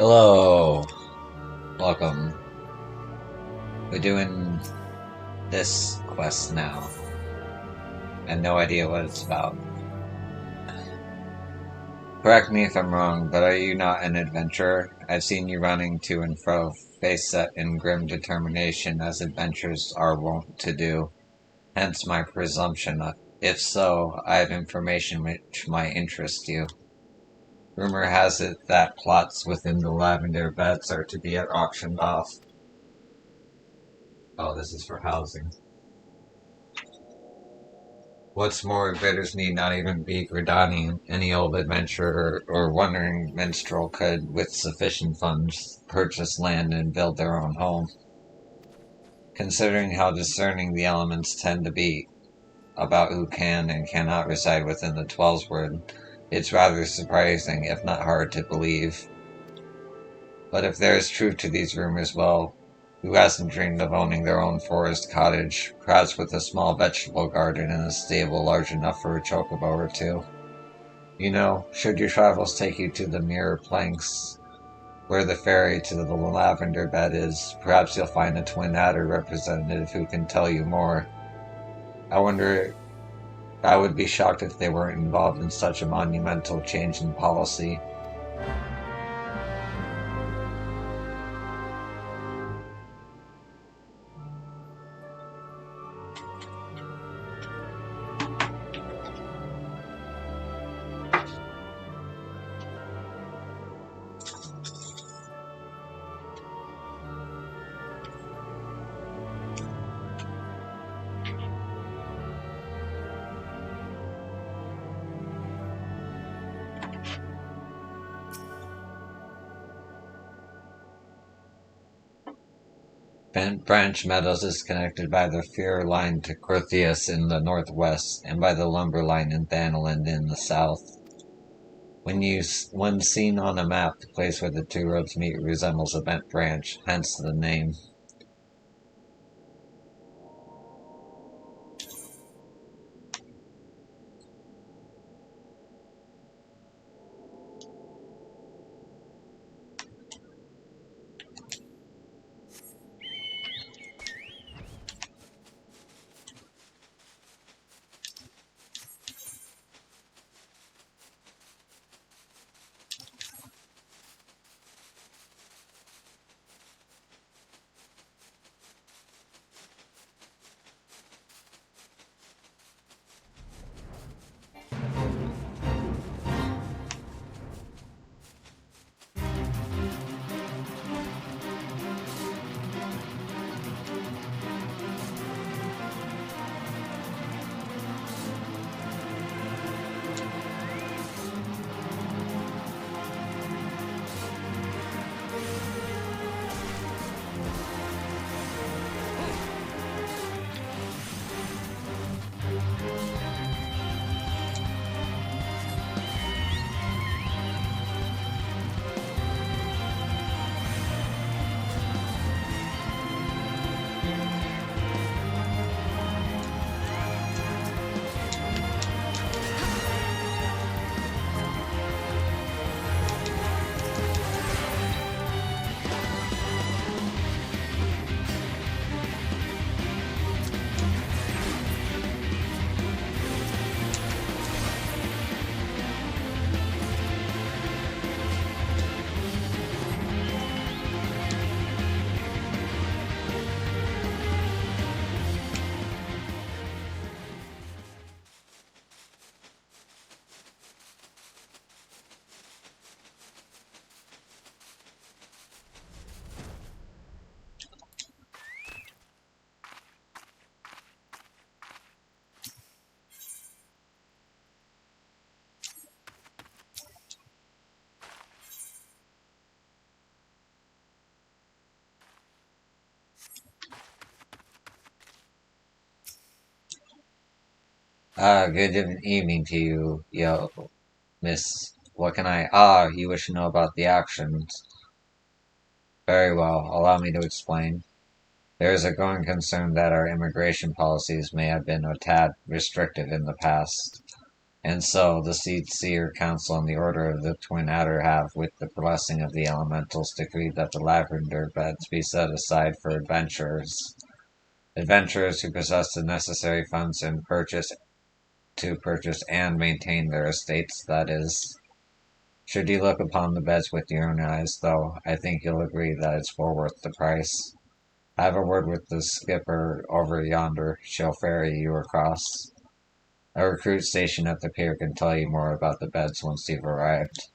Hello, welcome. We're doing this quest now. I have no idea what it's about. Correct me if I'm wrong, but are you not an adventurer? I've seen you running to and fro, face set in grim determination as adventurers are wont to do. Hence my presumption. If so, I have information which might interest you. Rumor has it that plots within the lavender beds are to be auctioned off. Oh, this is for housing. What's more, bidders need not even be Gridani. Any old adventurer or wandering minstrel could, with sufficient funds, purchase land and build their own home. Considering how discerning the elements tend to be about who can and cannot reside within the Twellsword, it's rather surprising, if not hard to believe. But if there is truth to these rumors, well, who hasn't dreamed of owning their own forest cottage, perhaps with a small vegetable garden and a stable large enough for a chocobo or two? You know, should your travels take you to the Mirror Planks, where the ferry to the lavender bed is, perhaps you'll find a Twin Adder representative who can tell you more. I would be shocked if they weren't involved in such a monumental change in policy. Bent Branch Meadows is connected by the Fear Line to Corthias in the northwest, and by the Lumber Line in Thanaland in the south. When seen on a map, the place where the two roads meet resembles a bent branch, hence the name. Good evening to you, yo, miss. What can you wish to know about the actions? Very well, allow me to explain. There is a growing concern that our immigration policies may have been a tad restrictive in the past. And so the Seed Seer Council and the Order of the Twin Adder have, with the blessing of the elementals, decreed that the lavender beds be set aside for adventurers. Adventurers who possess the necessary funds and purchase and maintain their estates, that is. Should you look upon the beds with your own eyes, though, I think you'll agree that it's well worth the price. Have a word with the skipper over yonder. She'll ferry you across. A recruit stationed at the pier can tell you more about the beds once you've arrived.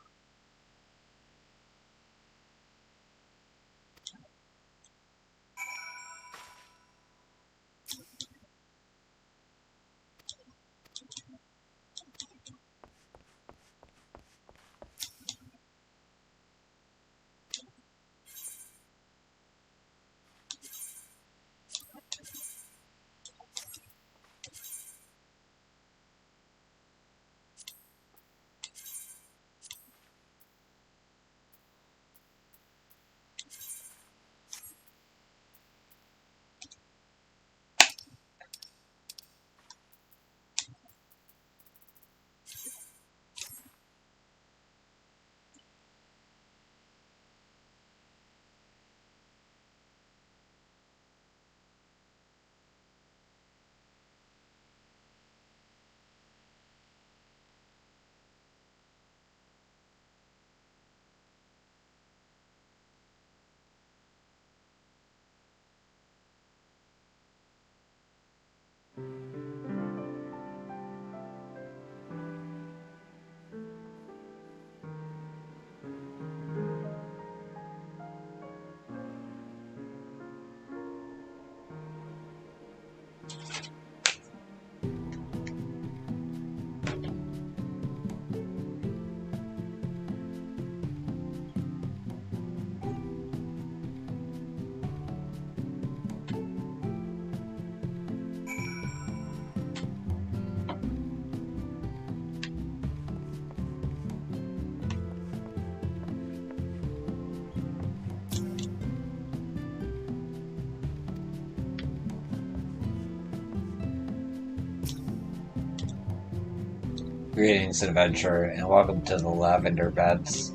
Greetings, adventurer, and welcome to the Lavender Beds.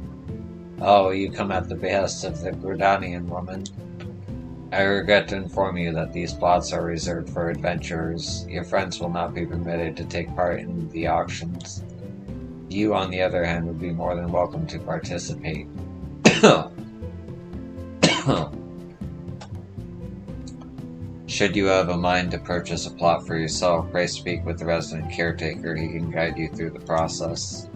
Oh, you come at the behest of the Gridanian woman. I regret to inform you that these plots are reserved for adventurers. Your friends will not be permitted to take part in the auctions. You, on the other hand, would be more than welcome to participate. Should you have a mind to purchase a plot for yourself, pray speak with the resident caretaker. He can guide you through the process.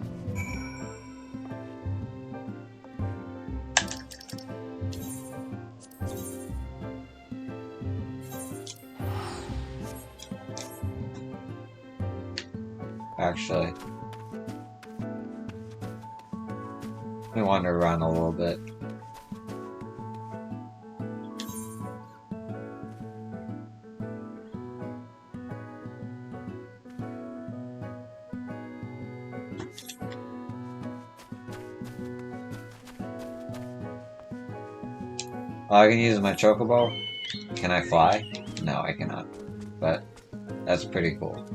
Actually, let me wander around a little bit. I can use my chocobo. Can I fly? No, I cannot. But that's pretty cool.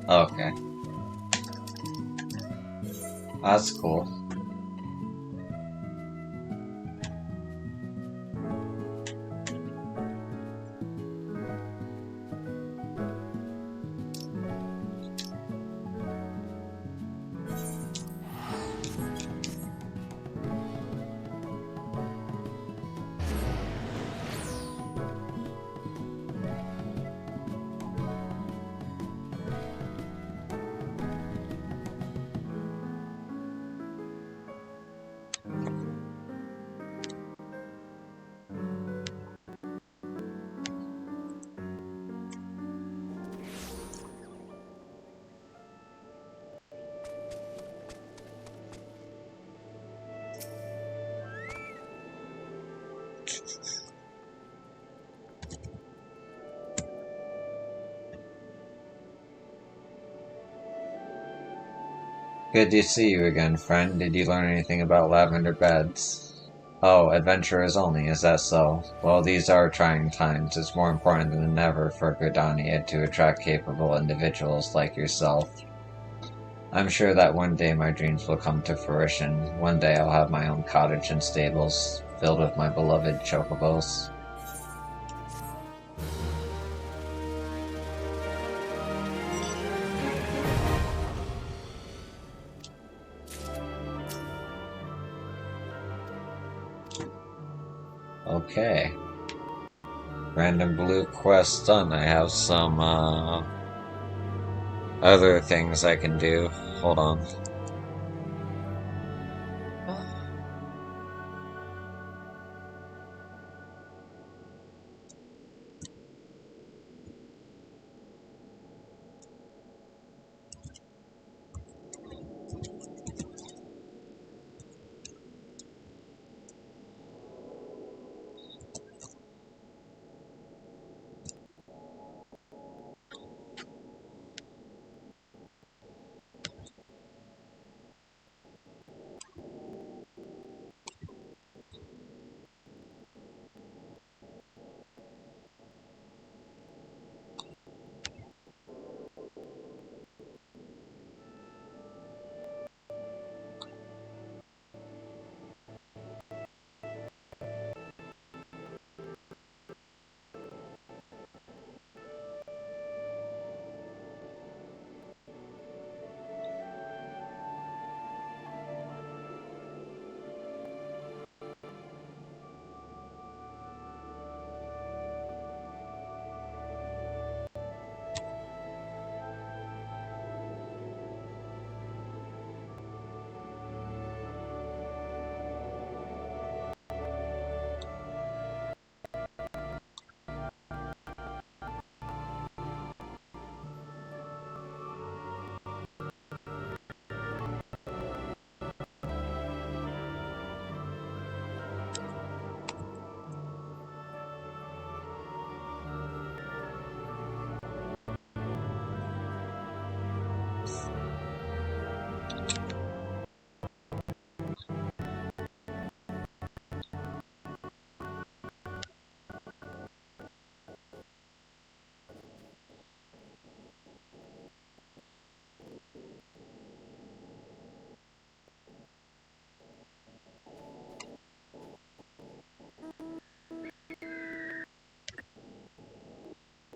Okay. That's cool. Good to see you again, friend. Did you learn anything about lavender beds? Oh, adventurers only, is that so? Well, these are trying times. It's more important than ever for Gridania to attract capable individuals like yourself. I'm sure that one day my dreams will come to fruition. One day I'll have my own cottage and stables, filled with my beloved chocobos. Okay. Random blue quest done. I have some, other things I can do. Hold on.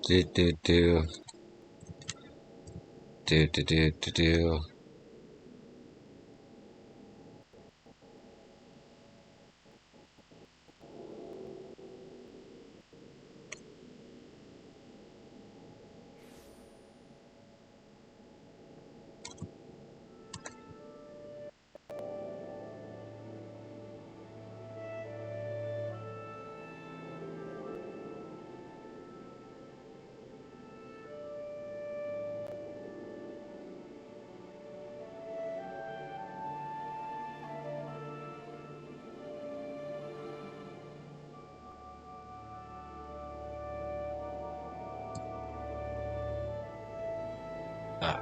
Do do do. Do do do do do. Ah.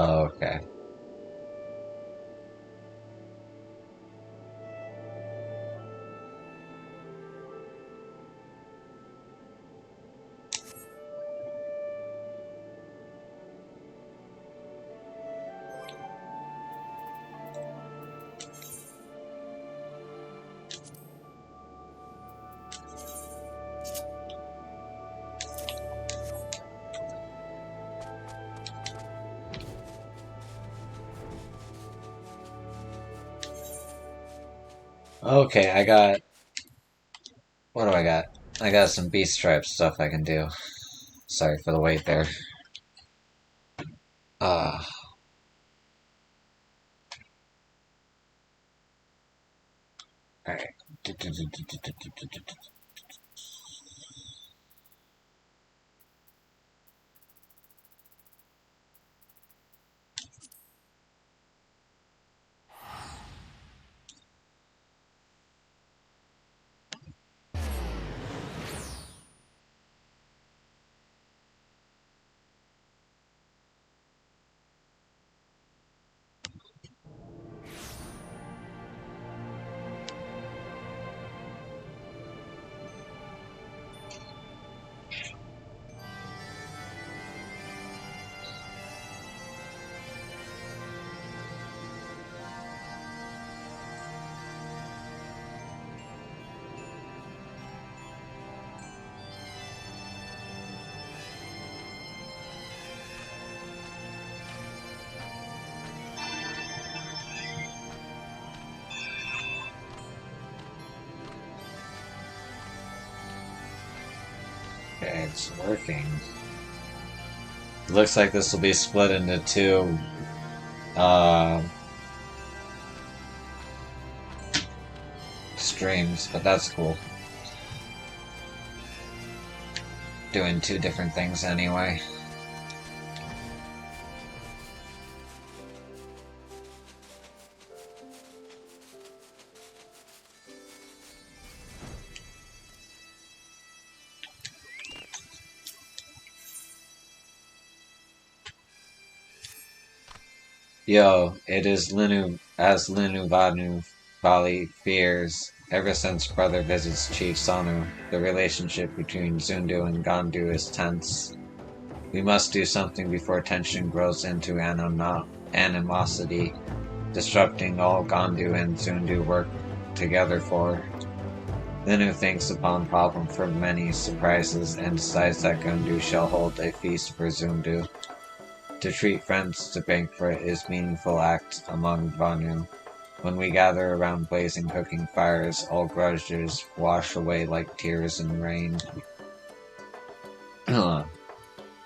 Oh, okay. Okay, I got. What do I got? I got some beast stripe stuff I can do. Sorry for the wait there. Ah. Alright. Okay, it's working. It looks like this will be split into two uh, streams, but that's cool. Doing two different things anyway. Yo, it is Linu, as Linu Vanu Vali fears. Ever since brother visits Chief Sonu, the relationship between Zundu and Gandu is tense. We must do something before tension grows into animosity, disrupting all Gandu and Zundu work together for. Linu thinks upon problem for many surprises and decides that Gandu shall hold a feast for Zundu. To treat friends to banquet is meaningful act among Vanu. When we gather around blazing cooking fires, all grudges wash away like tears in rain. Linu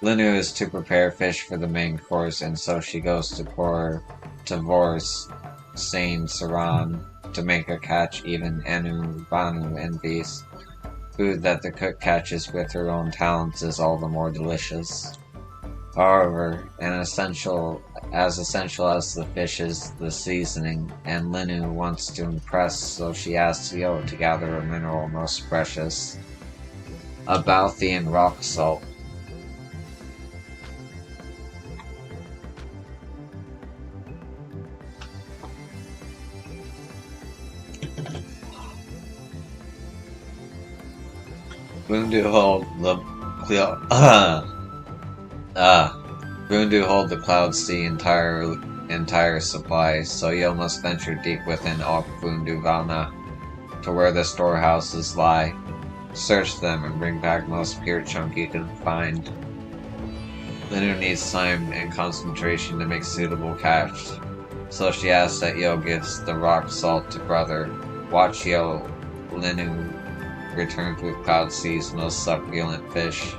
is to prepare fish for the main course, and so she goes to Vor's Saint Saran to make a catch even Anu Vanu envies. Food that the cook catches with her own talents is all the more delicious. However, as essential as the fish is the seasoning, and Linu wants to impress, so she asks Yo to gather a mineral most precious, a Balthian rock salt. Bundu hold the Bundu hold the Cloud Sea entire supply, so Yo must venture deep within Ok Bundu Valna, to where the storehouses lie. Search them and bring back most pure chunk you can find. Linu needs time and concentration to make suitable catch, so she asks that Yo gives the rock salt to brother. Watch Yo. Linu returns with Cloud Sea's most succulent fish.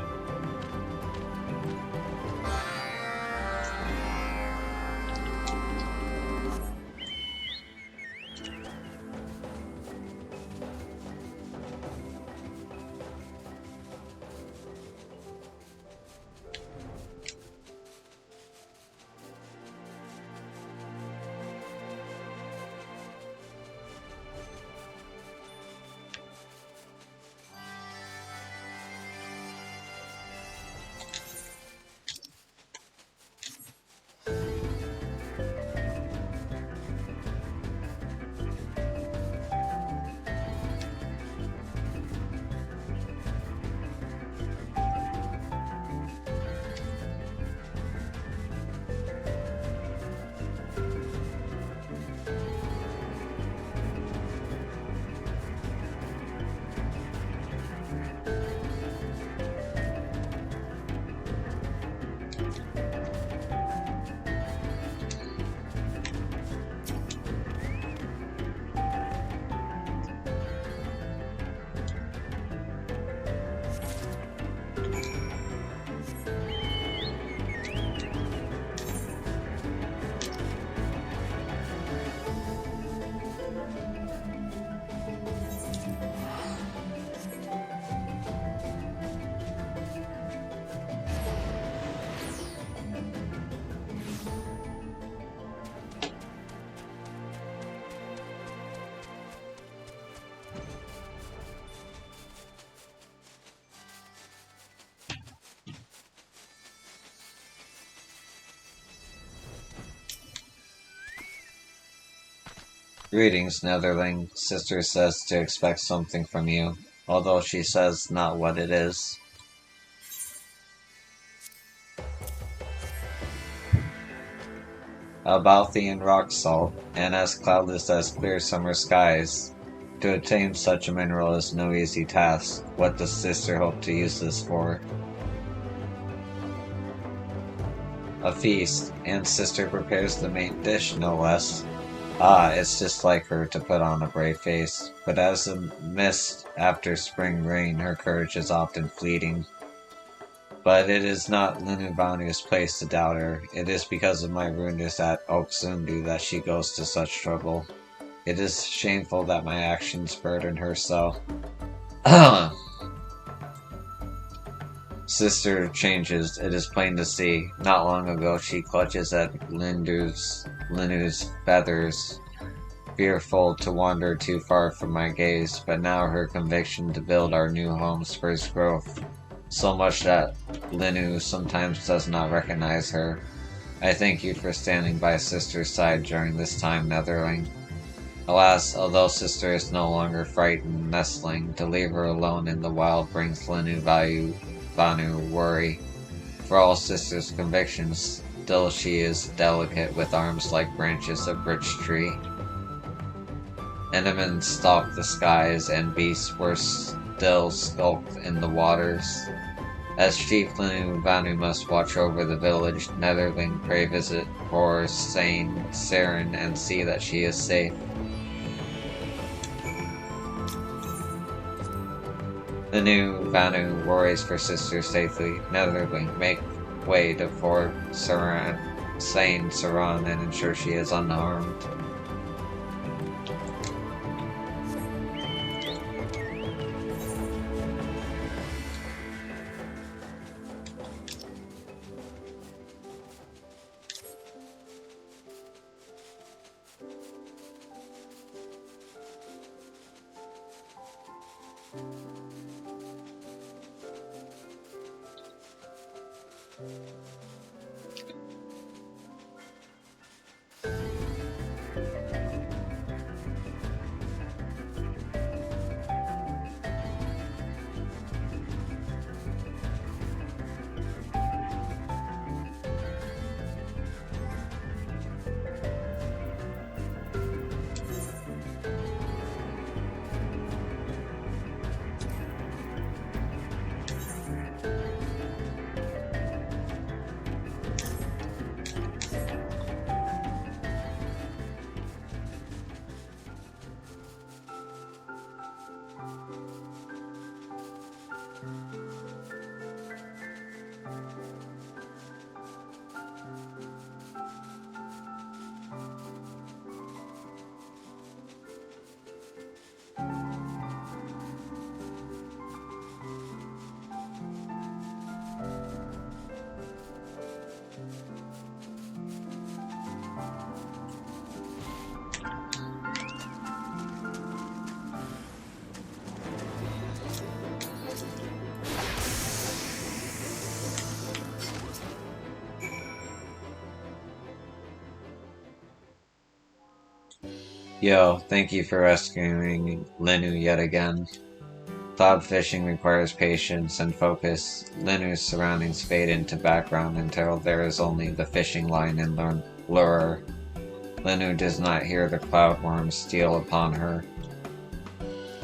Greetings, Netherling. Sister says to expect something from you, although she says not what it is. Abalthian rock salt, and as cloudless as clear summer skies. To attain such a mineral is no easy task. What does Sister hope to use this for? A feast, and Sister prepares the main dish, no less. Ah, it's just like her to put on a brave face, but as a mist after spring rain, her courage is often fleeting. But it is not Linuvanu's place to doubt her. It is because of my wounds at Oksundu that she goes to such trouble. It is shameful that my actions burden her so. Sister changes, it is plain to see. Not long ago she clutches at Linu's feathers, fearful to wander too far from my gaze, but now her conviction to build our new home spurs growth, so much that Linu sometimes does not recognize her. I thank you for standing by Sister's side during this time, Netherling. Alas, although Sister is no longer frightened nestling, to leave her alone in the wild brings Vanu worry. For all Sister's convictions, still she is delicate with arms like branches of birch tree. Enemies stalk the skies, and beasts were still skulked in the waters. As Chief Vanu must watch over the village, Netherling pray visit for Saren and see that she is safe. The new Vanu worries for Sister safely. Netherling make way to Fort Saran and ensure she is unharmed. Yo, thank you for rescuing Linu yet again. Cloud fishing requires patience and focus. Linu's surroundings fade into background until there is only the fishing line and lure. Linu does not hear the cloud worms steal upon her.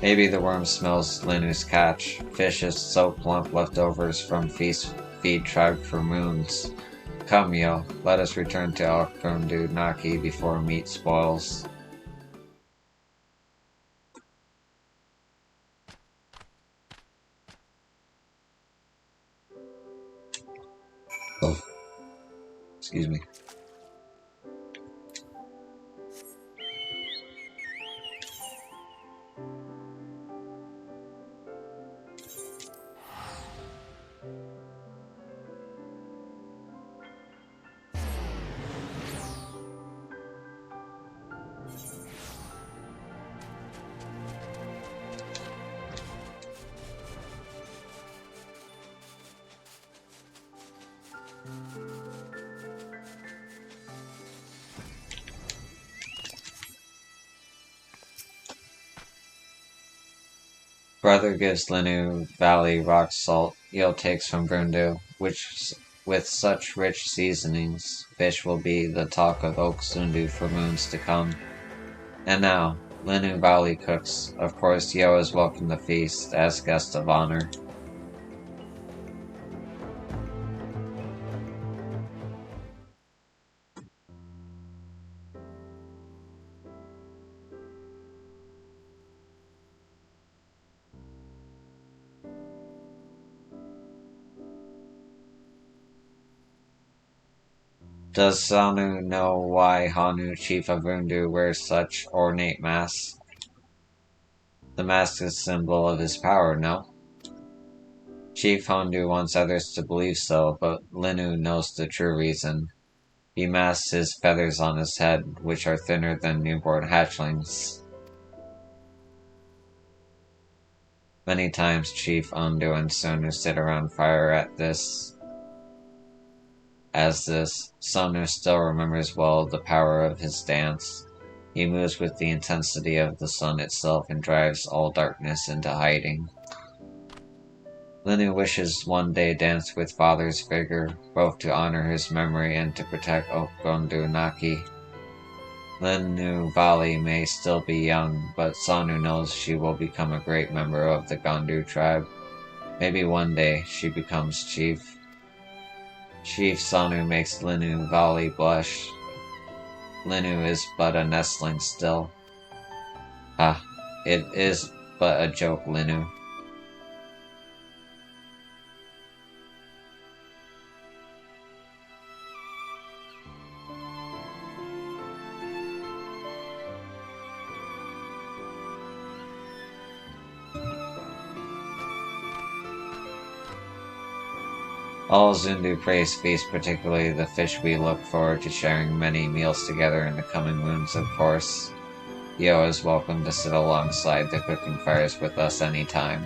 Maybe the worm smells Linu's catch. Fish is so plump leftovers from feed tribe for moons. Come, yo, let us return to Alkundu Naki before meat spoils. Oh, excuse me. Brother gives Linu Valley rock salt Eel takes from Brundu, which with such rich seasonings, fish will be the talk of Oak Sundu for moons to come. And now, Linu Valley cooks. Of course, Yo is welcome to feast as guest of honor. Does Sanu know why Hanu, chief of Rundu, wears such ornate mask? The mask is a symbol of his power, no? Chief Hondu wants others to believe so, but Linu knows the true reason. He masks his feathers on his head, which are thinner than newborn hatchlings. Many times Chief Hondu and Sonu sit around fire As this, Sonu still remembers well the power of his dance. He moves with the intensity of the sun itself and drives all darkness into hiding. Linu wishes one day dance with father's vigor, both to honor his memory and to protect Okondu Naki. Linu Vali may still be young, but Sanu knows she will become a great member of the Gondu tribe. Maybe one day she becomes chief. Chief Sanu makes Linu Vali blush. Linu is but a nestling still. Ah, it is but a joke, Linu. All Zundu praise feast, particularly the fish. We look forward to sharing many meals together in the coming moons, of course. Yo is welcome to sit alongside the cooking fires with us anytime.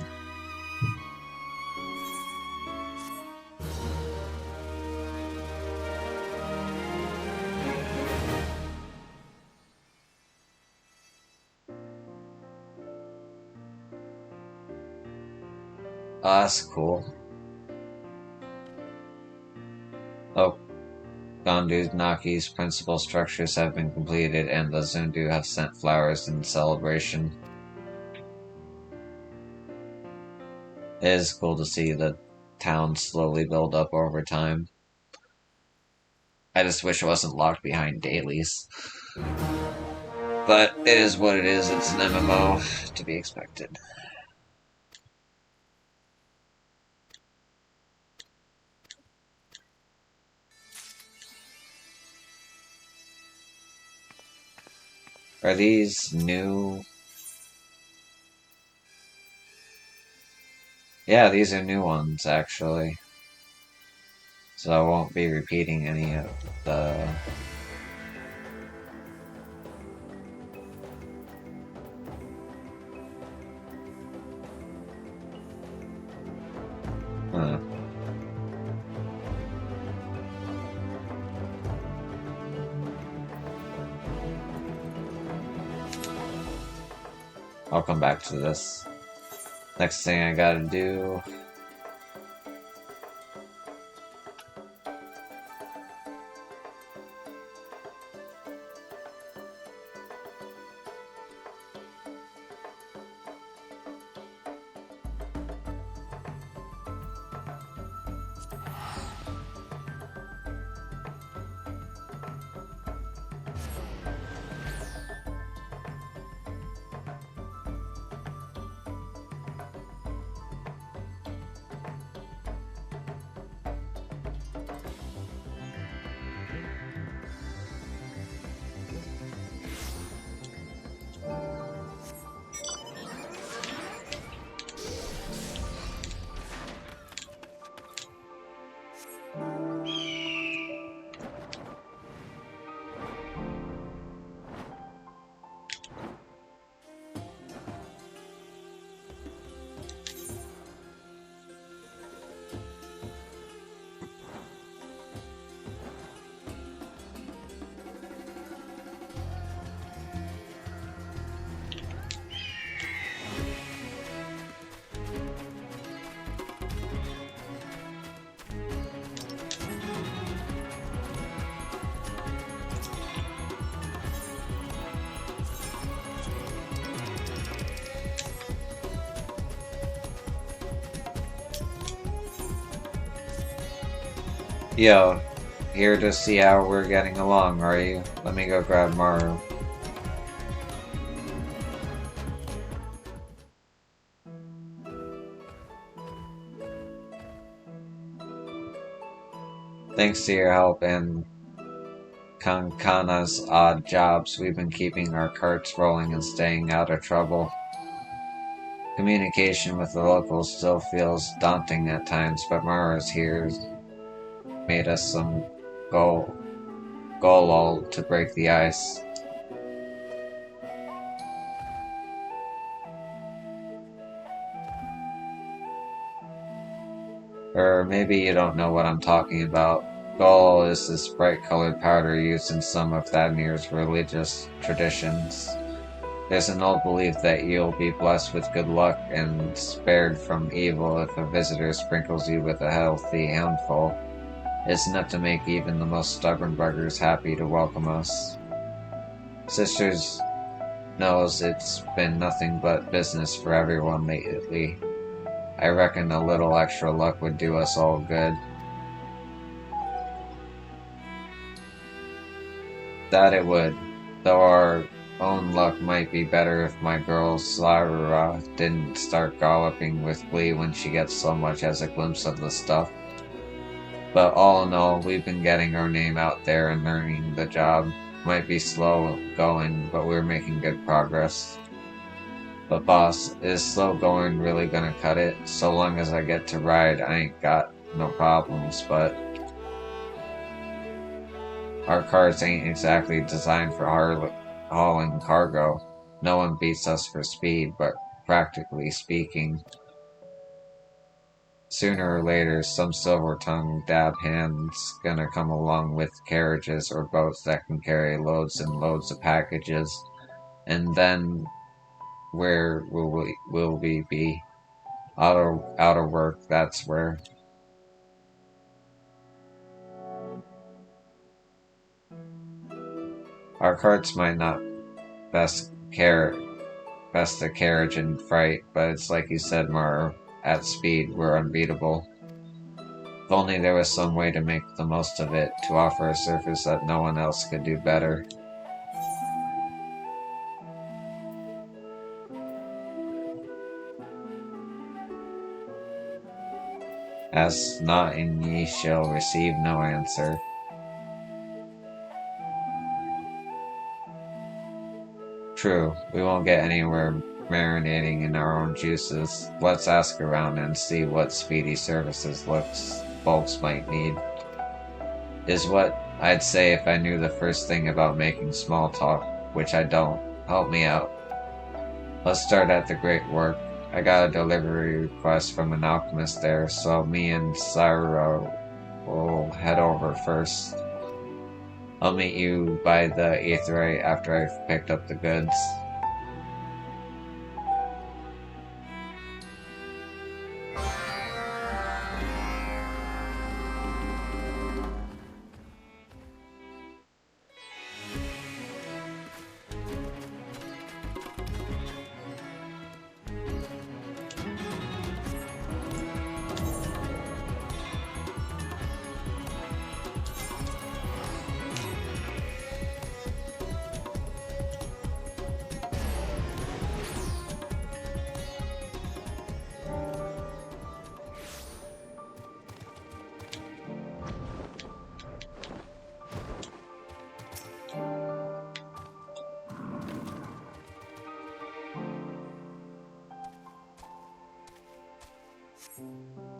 Oh, that's cool. Oh, Gondu Naki's principal structures have been completed and the Zundu have sent flowers in celebration. It is cool to see the town slowly build up over time. I just wish it wasn't locked behind dailies. But it is what it is, it's an MMO, to be expected. Are these new? Yeah, these are new ones, actually. So I won't be repeating any of the... Huh. I'll come back to this. Next thing I gotta do... Yo, here to see how we're getting along, are you? Let me go grab Maru. Thanks to your help and Kankana's odd jobs, we've been keeping our carts rolling and staying out of trouble. Communication with the locals still feels daunting at times, but Mara's here made us some golol to break the ice. Or maybe you don't know what I'm talking about. Golol is this bright-colored powder used in some of Thadmir's religious traditions. There's an old belief that you'll be blessed with good luck and spared from evil if a visitor sprinkles you with a healthy handful. It's enough to make even the most stubborn buggers happy to welcome us. Sisters knows it's been nothing but business for everyone lately. I reckon a little extra luck would do us all good. That it would, though our own luck might be better if my girl Sarura didn't start galloping with glee when she gets so much as a glimpse of the stuff. But all in all, we've been getting our name out there and learning the job. Might be slow going, but we're making good progress. But boss, is slow going really gonna cut it? So long as I get to ride, I ain't got no problems, but our cars ain't exactly designed for hauling cargo. No one beats us for speed, but practically speaking, sooner or later some silver-tongued dab hand's gonna come along with carriages or boats that can carry loads and loads of packages, and then where will we be? Out of work, that's where. Our carts might not best a carriage in fright, but it's like you said, Maru, at speed we're unbeatable. If only there was some way to make the most of it, to offer a service that no one else could do better. Ask not, and ye shall receive no answer. True, we won't get anywhere marinating in our own juices. Let's ask around and see what speedy services folks might need. Is what I'd say if I knew the first thing about making small talk, which I don't. Help me out. Let's start at the great work. I got a delivery request from an alchemist there, so me and Syro will head over first. I'll meet you by the Aetheryte after I've picked up the goods.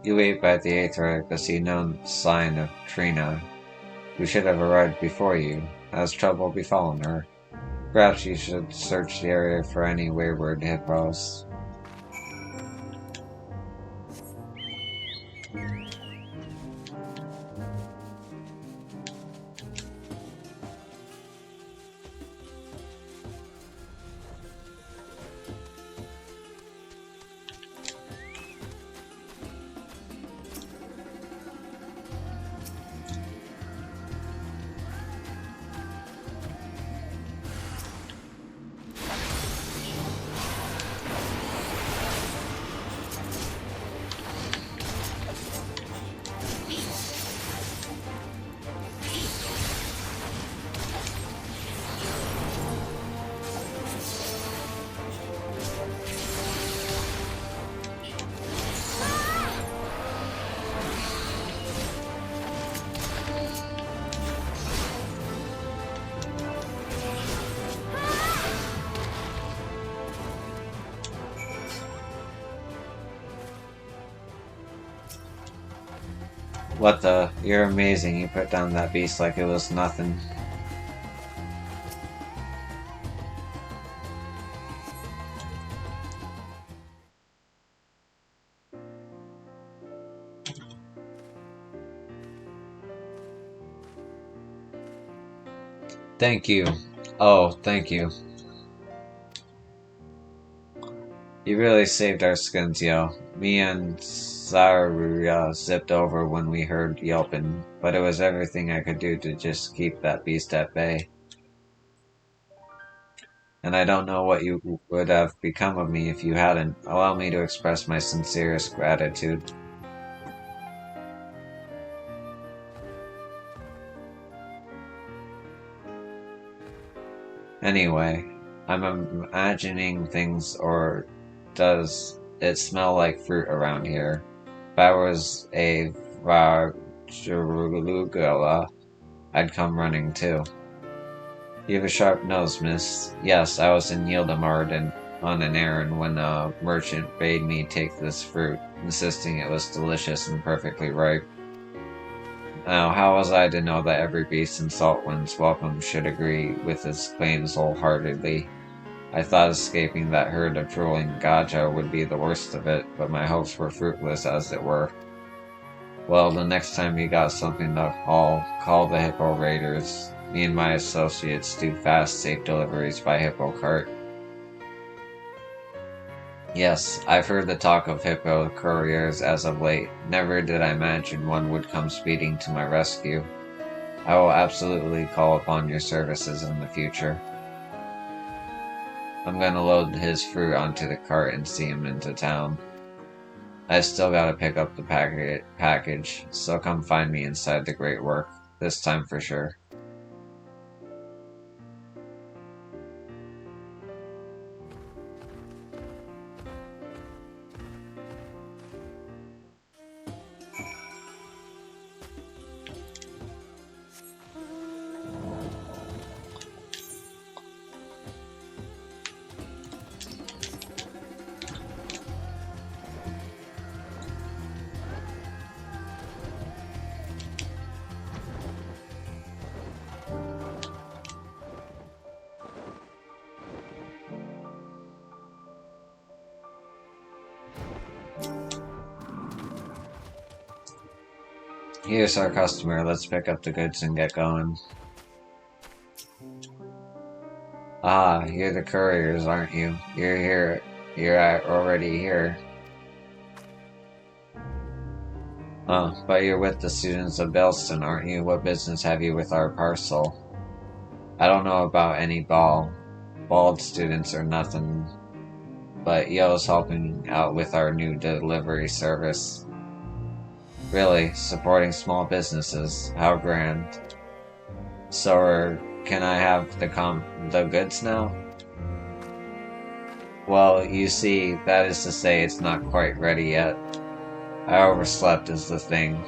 You wait by the Aetheryte but see no sign of Trina, who should have arrived before you. Has trouble befallen her? Perhaps you should search the area for any wayward hippos. What the? You're amazing. You put down that beast like it was nothing. Thank you. Oh, thank you. You really saved our skins, yo. Me and Saruya zipped over when we heard yelping, but it was everything I could do to just keep that beast at bay. And I don't know what you would have become of me if you hadn't. Allow me to express my sincerest gratitude. Anyway, I'm imagining things, or does it smell like fruit around here? If I was a Varjurugala, I'd come running too. You have a sharp nose, miss. Yes, I was in Yildamard and on an errand when a merchant bade me take this fruit, insisting it was delicious and perfectly ripe. Now, how was I to know that every beast in Saltwind's welcome should agree with its claims wholeheartedly? I thought escaping that herd of drooling Gaja would be the worst of it, but my hopes were fruitless as it were. Well, the next time you got something to haul, call the Hippo Raiders. Me and my associates do fast, safe deliveries by Hippo cart. Yes, I've heard the talk of Hippo couriers as of late. Never did I imagine one would come speeding to my rescue. I will absolutely call upon your services in the future. I'm gonna load his fruit onto the cart and see him into town. I still gotta pick up the package, so come find me inside the Great Work. This time for sure. Here's our customer. Let's pick up the goods and get going. Ah, you're the couriers, aren't you? You're here. You're already here. But you're with the students of Belston, aren't you? What business have you with our parcel? I don't know about any bald students or nothing, but Yo's helping out with our new delivery service. Really, supporting small businesses. How grand. So, can I have the goods now? Well, you see, that is to say it's not quite ready yet. I overslept is the thing.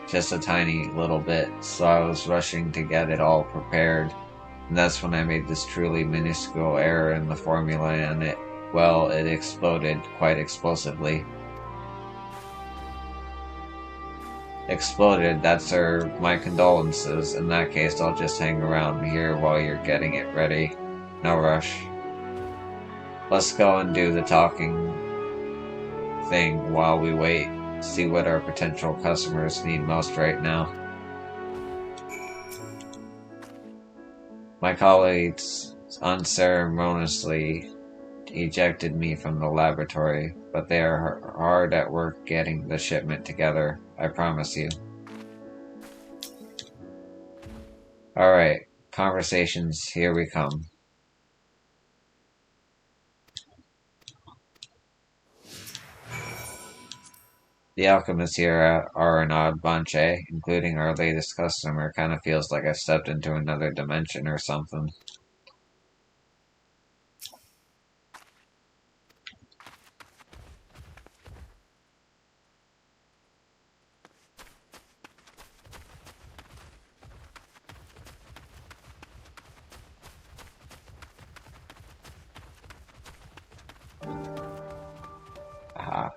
Just a tiny little bit, so I was rushing to get it all prepared. And that's when I made this truly minuscule error in the formula and it exploded quite explosively. Exploded, that's my condolences. In that case, I'll just hang around here while you're getting it ready. No rush. Let's go and do the talking thing while we wait. See what our potential customers need most right now. My colleagues unceremoniously ejected me from the laboratory, but they are hard at work getting the shipment together, I promise you. Alright, conversations, here we come. The alchemists here are an odd bunch, eh? Including our latest customer. Kinda feels like I stepped into another dimension or something. Aha.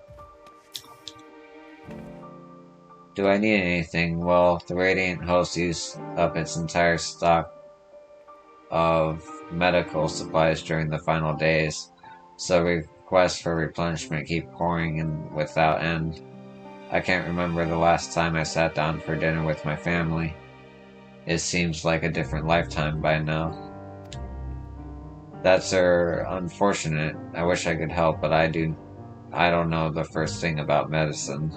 Do I need anything? Well, the Radiant Host used up its entire stock of medical supplies during the final days, so requests for replenishment keep pouring in without end. I can't remember the last time I sat down for dinner with my family. It seems like a different lifetime by now. That's unfortunate. I wish I could help, but I don't know the first thing about medicine.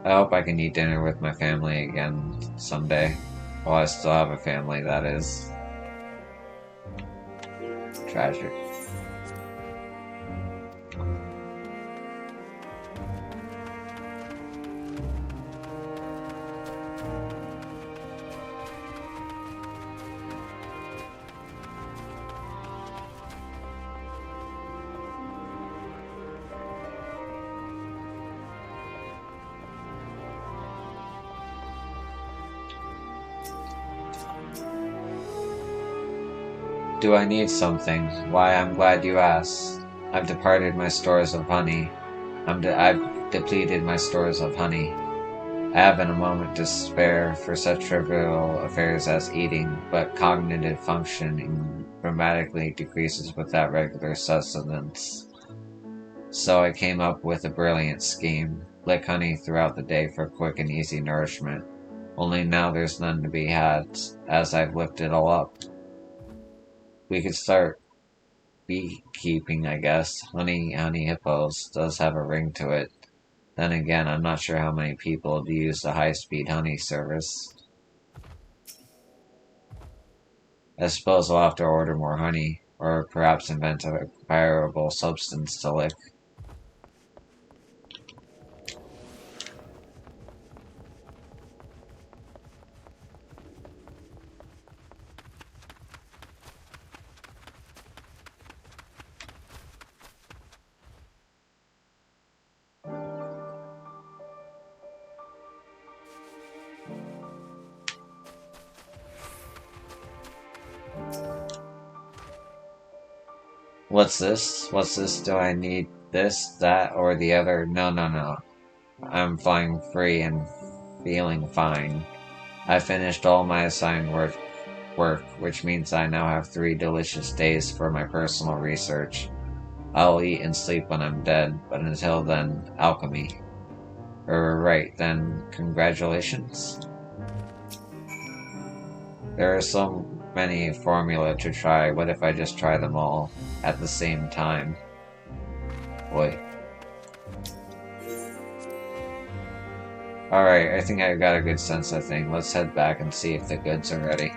I hope I can eat dinner with my family again someday. Well, I still have a family, that is. Tragic. Do I need something? Why, I'm glad you asked. I've departed my stores of honey. I've depleted my stores of honey. I haven't a moment to spare for such trivial affairs as eating, but cognitive functioning dramatically decreases without regular sustenance. So I came up with a brilliant scheme. Lick honey throughout the day for quick and easy nourishment. Only now there's none to be had, as I've licked it all up. We could start beekeeping, I guess. Honey hippos does have a ring to it. Then again, I'm not sure how many people do use the high-speed honey service. I suppose I'll have to order more honey, or perhaps invent a comparable substance to lick. What's this? What's this? Do I need this, that, or the other? No. I'm flying free and feeling fine. I finished all my assigned work, which means I now have 3 delicious days for my personal research. I'll eat and sleep when I'm dead, but until then, alchemy. Right, then, congratulations. There are so many formula to try. What if I just try them all at the same time? Boy. Alright, I think I got a good sense of things. Let's head back and see if the goods are ready.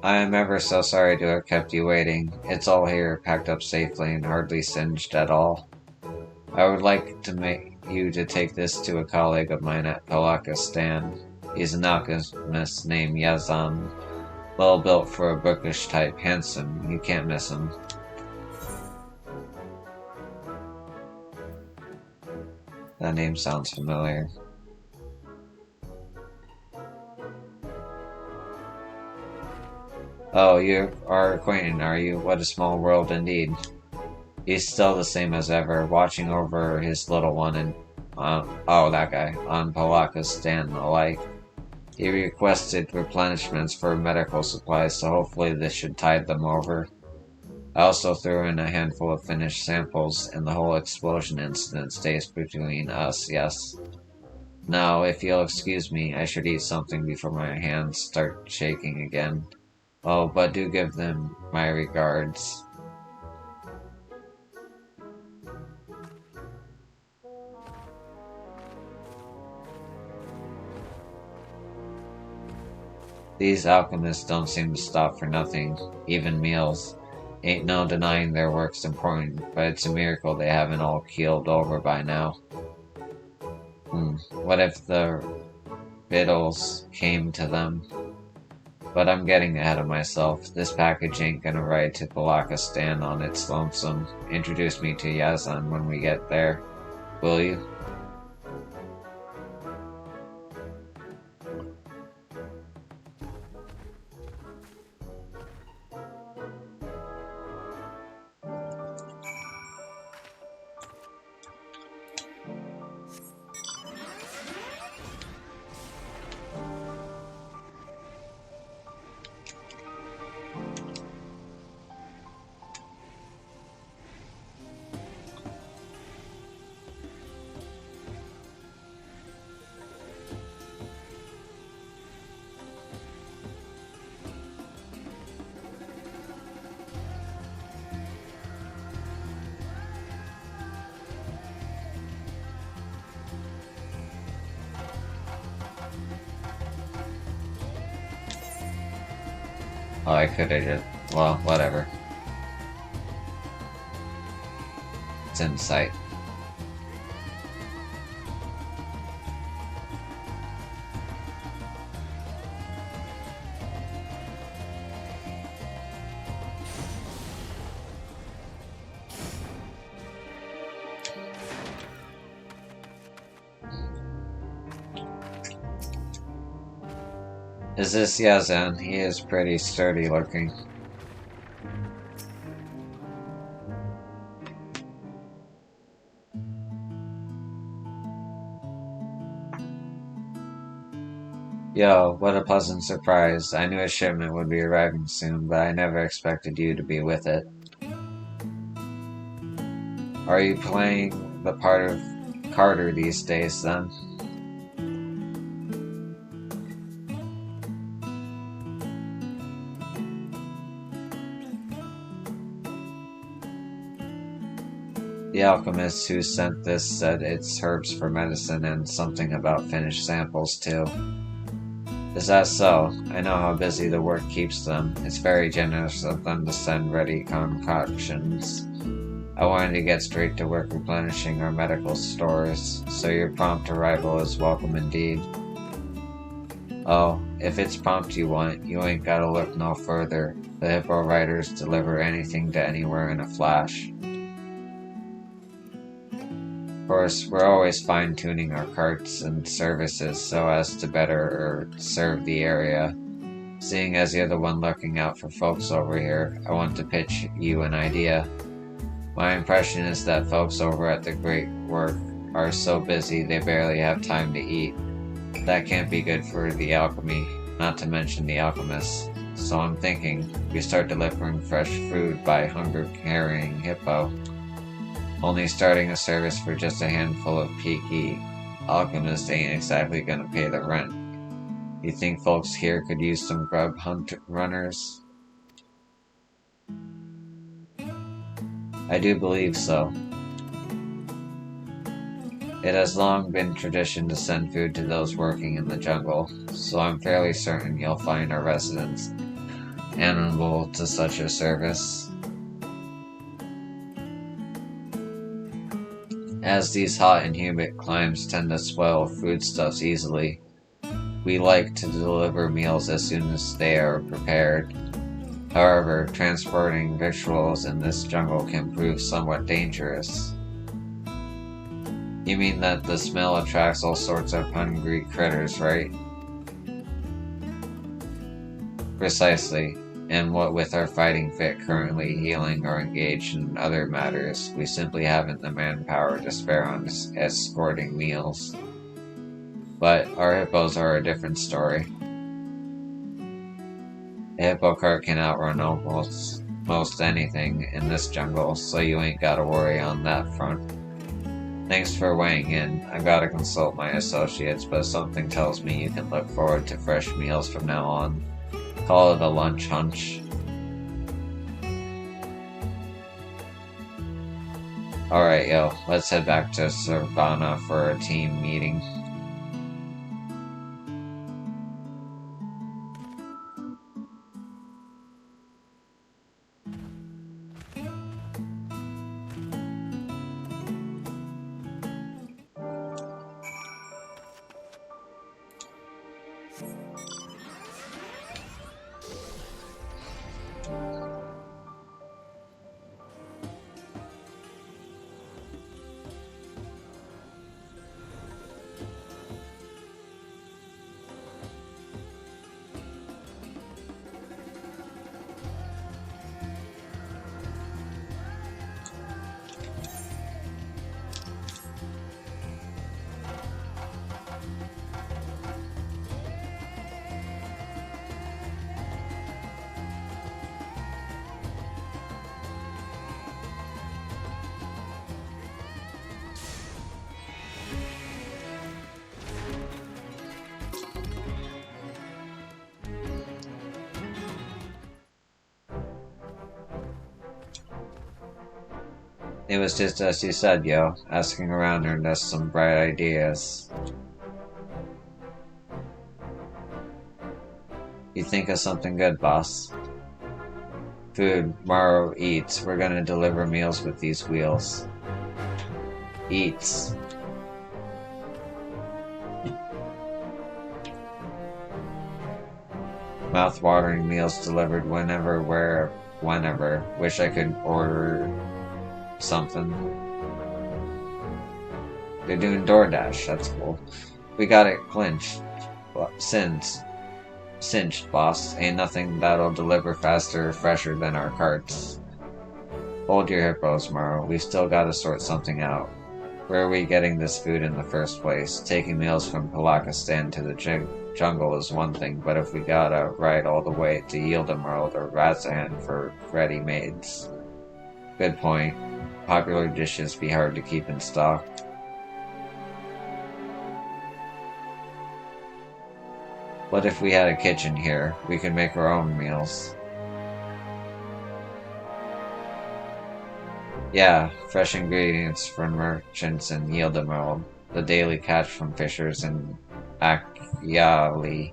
I am ever so sorry to have kept you waiting. It's all here, packed up safely and hardly singed at all. I would like to make you to take this to a colleague of mine at Palakistan. He's an alchemist named Yazan. Well built for a bookish type, handsome. You can't miss him. That name sounds familiar. Oh, you are acquainted, are you? What a small world indeed. He's still the same as ever, watching over his little one and, that guy, on Palakistan alike. He requested replenishments for medical supplies, so hopefully this should tide them over. I also threw in a handful of finished samples, and the whole explosion incident stays between us, yes. Now, if you'll excuse me, I should eat something before my hands start shaking again. Oh, but do give them my regards. These alchemists don't seem to stop for nothing, even meals. Ain't no denying their work's important, but it's a miracle they haven't all keeled over by now. What if the Vittles came to them? But I'm getting ahead of myself. This package ain't gonna ride to Balakistan on its lonesome. Introduce me to Yazan when we get there, will you? Oh, I could've just... well, whatever. It's in sight. Is this Yazan? He is pretty sturdy looking. Yo, what a pleasant surprise. I knew a shipment would be arriving soon, but I never expected you to be with it. Are you playing the part of Carter these days, then? The alchemist who sent this said it's herbs for medicine and something about finished samples, too. Is that so? I know how busy the work keeps them. It's very generous of them to send ready concoctions. I wanted to get straight to work replenishing our medical stores, so your prompt arrival is welcome indeed. Oh, if it's prompt you want, you ain't gotta look no further. The Hippo Riders deliver anything to anywhere in a flash. Of course, we're always fine-tuning our carts and services so as to better serve the area. Seeing as you're the one looking out for folks over here, I want to pitch you an idea. My impression is that folks over at the Great Work are so busy they barely have time to eat. That can't be good for the alchemy, not to mention the alchemists. So I'm thinking we start delivering fresh food by hunger-carrying hippo. Only starting a service for just a handful of peaky alchemists ain't exactly gonna pay the rent. You think folks here could use some grub hunt runners? I do believe so. It has long been tradition to send food to those working in the jungle, so I'm fairly certain you'll find our residents amenable to such a service. As these hot and humid climes tend to spoil foodstuffs easily, we like to deliver meals as soon as they are prepared. However, transporting victuals in this jungle can prove somewhat dangerous. You mean that the smell attracts all sorts of hungry critters, right? Precisely. And what with our fighting fit currently healing or engaged in other matters, we simply haven't the manpower to spare on escorting meals. But our hippos are a different story. A hippo cart can outrun almost most anything in this jungle, so you ain't gotta worry on that front. Thanks for weighing in. I gotta consult my associates, but something tells me you can look forward to fresh meals from now on. Call it a lunch hunch. Alright, yo, let's head back to Savannah for a team meeting. It was just as you said, yo. Asking around earned us some bright ideas. You think of something good, boss? Food, Morrow eats. We're gonna deliver meals with these wheels. Eats. Mouth-watering meals delivered whenever, whenever. Wish I could order something. They're doing DoorDash, that's cool. We got it clinched. Cinched, boss. Ain't nothing that'll deliver faster or fresher than our carts. Hold your hippos, Morrow. We still gotta sort something out. Where are we getting this food in the first place? Taking meals from Palakistan to the jungle is one thing, but if we gotta ride all the way to Yildimarld or Razan for ready-mades. Good point. Popular dishes be hard to keep in stock. What if we had a kitchen here? We could make our own meals. Yeah, fresh ingredients from merchants in Yildimarld, the daily catch from fishers in Akyali.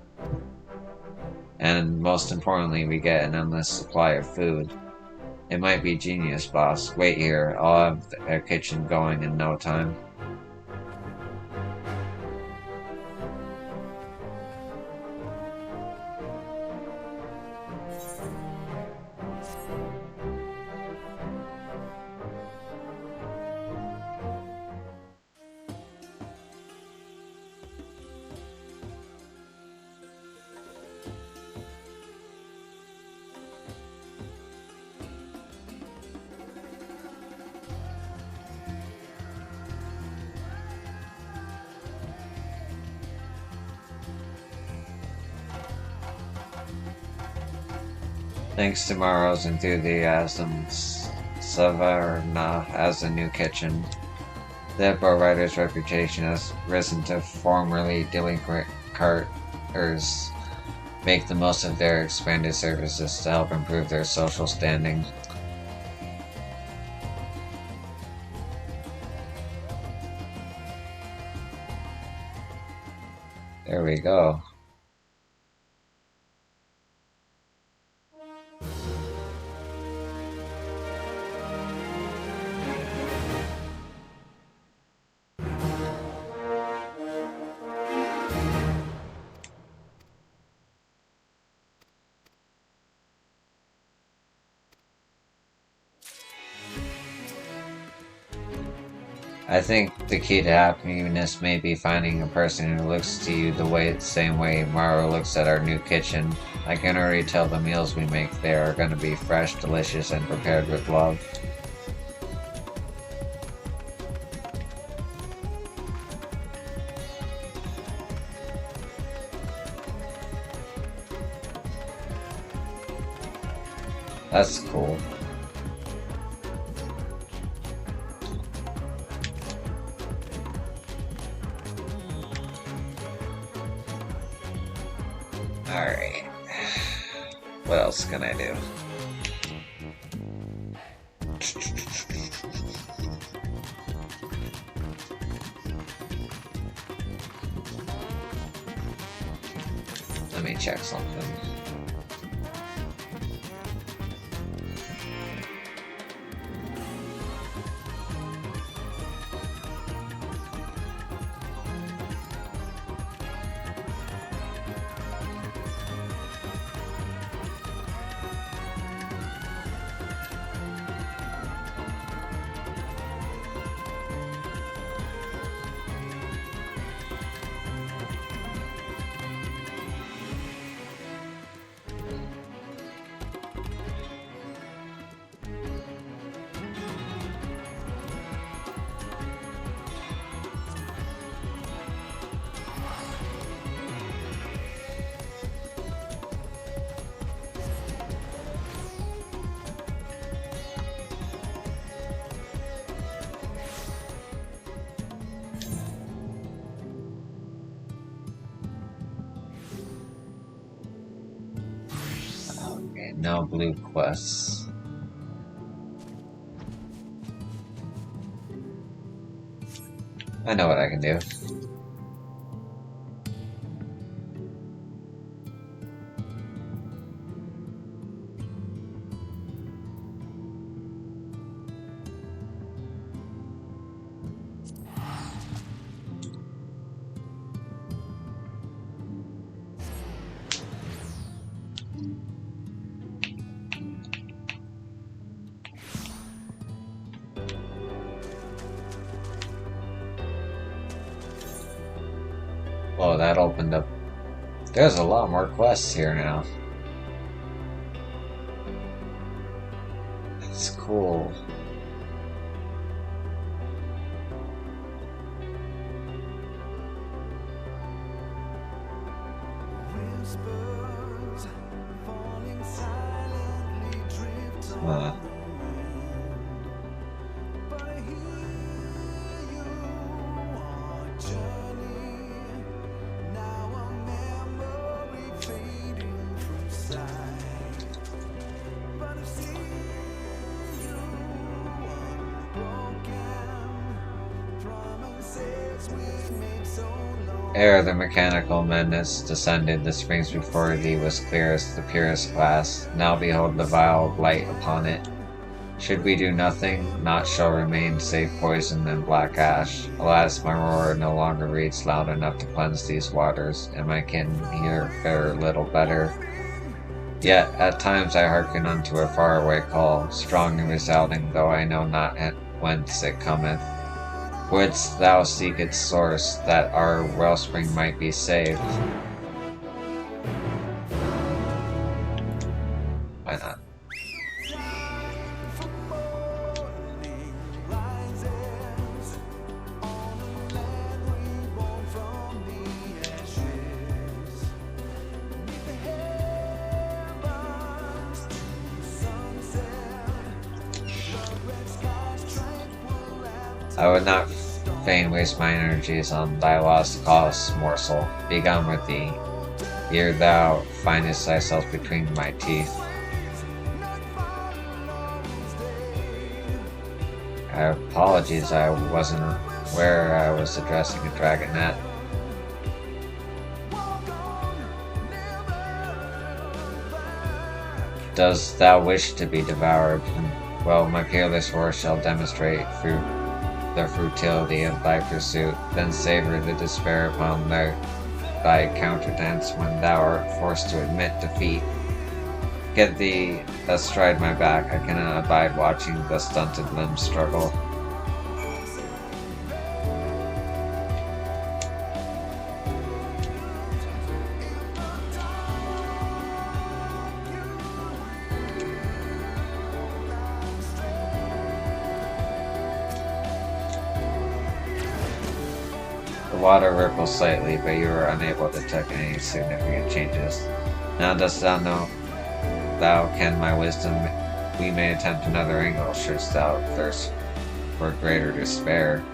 And most importantly, we get an endless supply of food. It might be genius, boss. Wait here, I'll have a kitchen going in no time. Thanks to Morrow's enthusiasms, Savarna has a new kitchen. The Hippo Rider's reputation has risen to formerly delinquent carters make the most of their expanded services to help improve their social standing. There we go. I think the key to happiness may be finding a person who looks to you the same way Morrow looks at our new kitchen. I can already tell the meals we make there are going to be fresh, delicious, and prepared with love. That's cool. Alright. What else can I do? Let me check something. Okay, no blue quests. I know what I can do. Well, that opened up. There's a lot more quests here now. It's cool. Huh. Ere the mechanical madness descended, the springs before thee was clear as the purest glass. Now behold the vile light upon it. Should we do nothing, naught shall remain save poison and black ash. Alas, my roar no longer reads loud enough to cleanse these waters, and my kin here fare little better. Yet at times I hearken unto a faraway call, strong and resounding, though I know not whence it cometh. Wouldst thou seek its source, that our wellspring might be saved? Why not? I would not fain waste my energies on thy lost cause, morsel. Begone with thee, ere thou findest thyself between my teeth. Apologies, I wasn't aware I was addressing a dragonette. Dost thou wish to be devoured? Well, my peerless horse shall demonstrate the futility of thy pursuit, then savor the despair upon thy countenance when thou art forced to admit defeat. Get thee astride my back, I cannot abide watching the stunted limbs struggle. The water ripples slightly, but you are unable to detect any significant changes. Now dost thou know, thou ken my wisdom, we may attempt another angle, shouldst thou thirst for greater despair.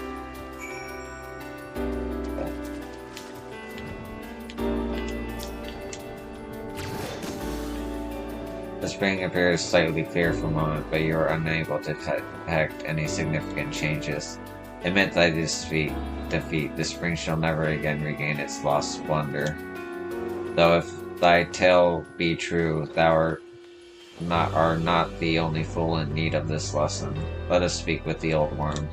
The spring appears slightly clear for a moment, but you are unable to detect any significant changes. Admit thy defeat, the spring shall never again regain its lost splendor. Though if thy tale be true, thou art not the only fool in need of this lesson. Let us speak with the old worm.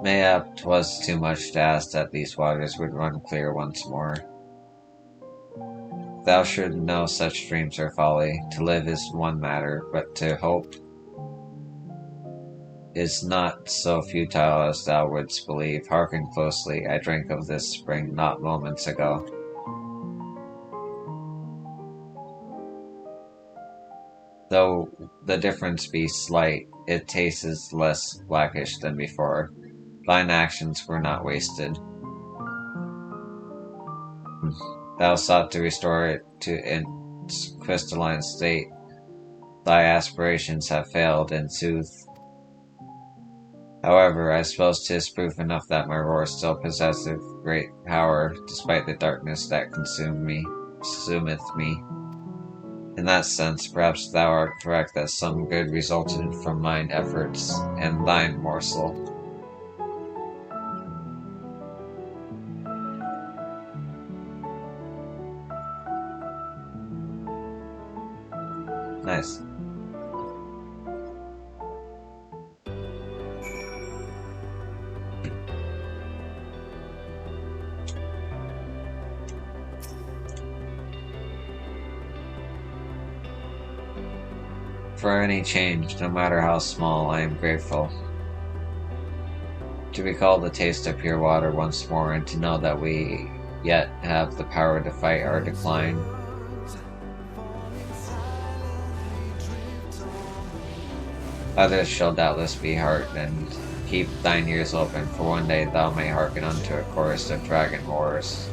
Mayhap 'twas too much to ask that these waters would run clear once more. Thou shouldst know such dreams are folly. To live is one matter, but to hope is not so futile as thou wouldst believe. Hearken closely, I drank of this spring not moments ago. Though the difference be slight, it tastes less blackish than before. Thine actions were not wasted. Thou sought to restore it to its crystalline state. Thy aspirations have failed, in sooth. However, I suppose 'tis proof enough that my roar still possesseth great power, despite the darkness that consumed me. consumeth me. In that sense, perhaps thou art correct that some good resulted from mine efforts and thine morsel. Nice. For any change, no matter how small, I am grateful. To recall the taste of pure water once more and to know that we yet have the power to fight our decline. Others shall doubtless be heartened. Keep thine ears open, for one day thou may hearken unto a chorus of dragon roars.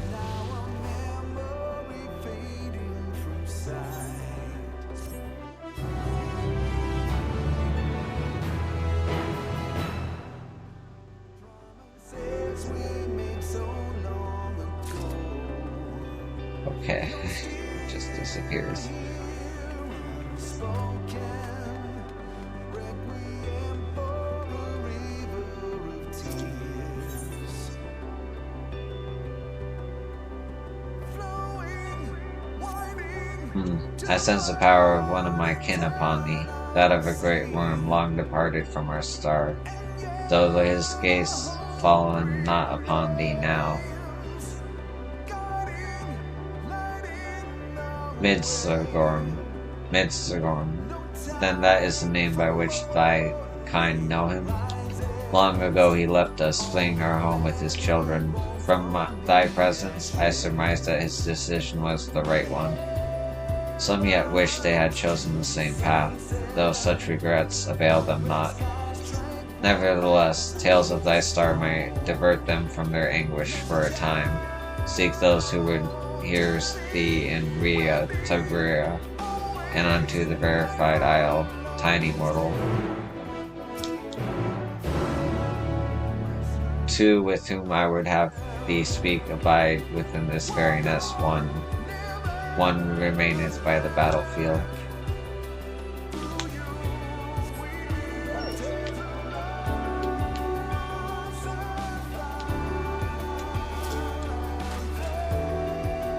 Okay, it just disappears. I sense the power of one of my kin upon thee, that of a great worm long departed from our star, though his gaze fallen not upon thee now. Midsoggorm. Then that is the name by which thy kind know him? Long ago he left us, fleeing our home with his children. From thy presence, I surmised that his decision was the right one. Some yet wish they had chosen the same path, though such regrets avail them not. Nevertheless, tales of thy star may divert them from their anguish for a time. Seek those who would hear thee in Rhea Tigria, and unto the verified isle, tiny mortal. Two with whom I would have thee speak abide within this very nest, one remaineth by the battlefield.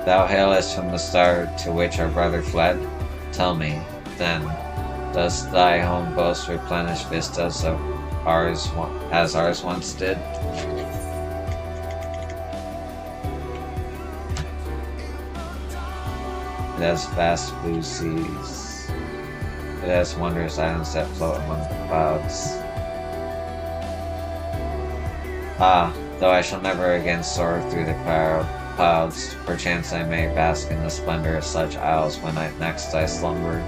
Thou hailest from the star to which our brother fled? Tell me, then, does thy home boast replenish vistas of ours as ours once did? It has vast blue seas. It has wondrous islands that float among the clouds. Ah, though I shall never again soar through the clouds, perchance I may bask in the splendor of such isles when next I slumber.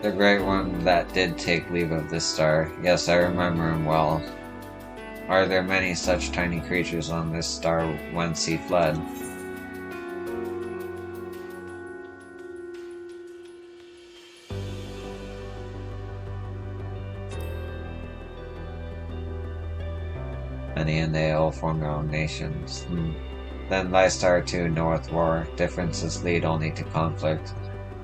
The great one that did take leave of this star, yes, I remember him well. Are there many such tiny creatures on this star whence he fled? Many, and they all form their own nations. Then thy star too knoweth war. Differences lead only to conflict.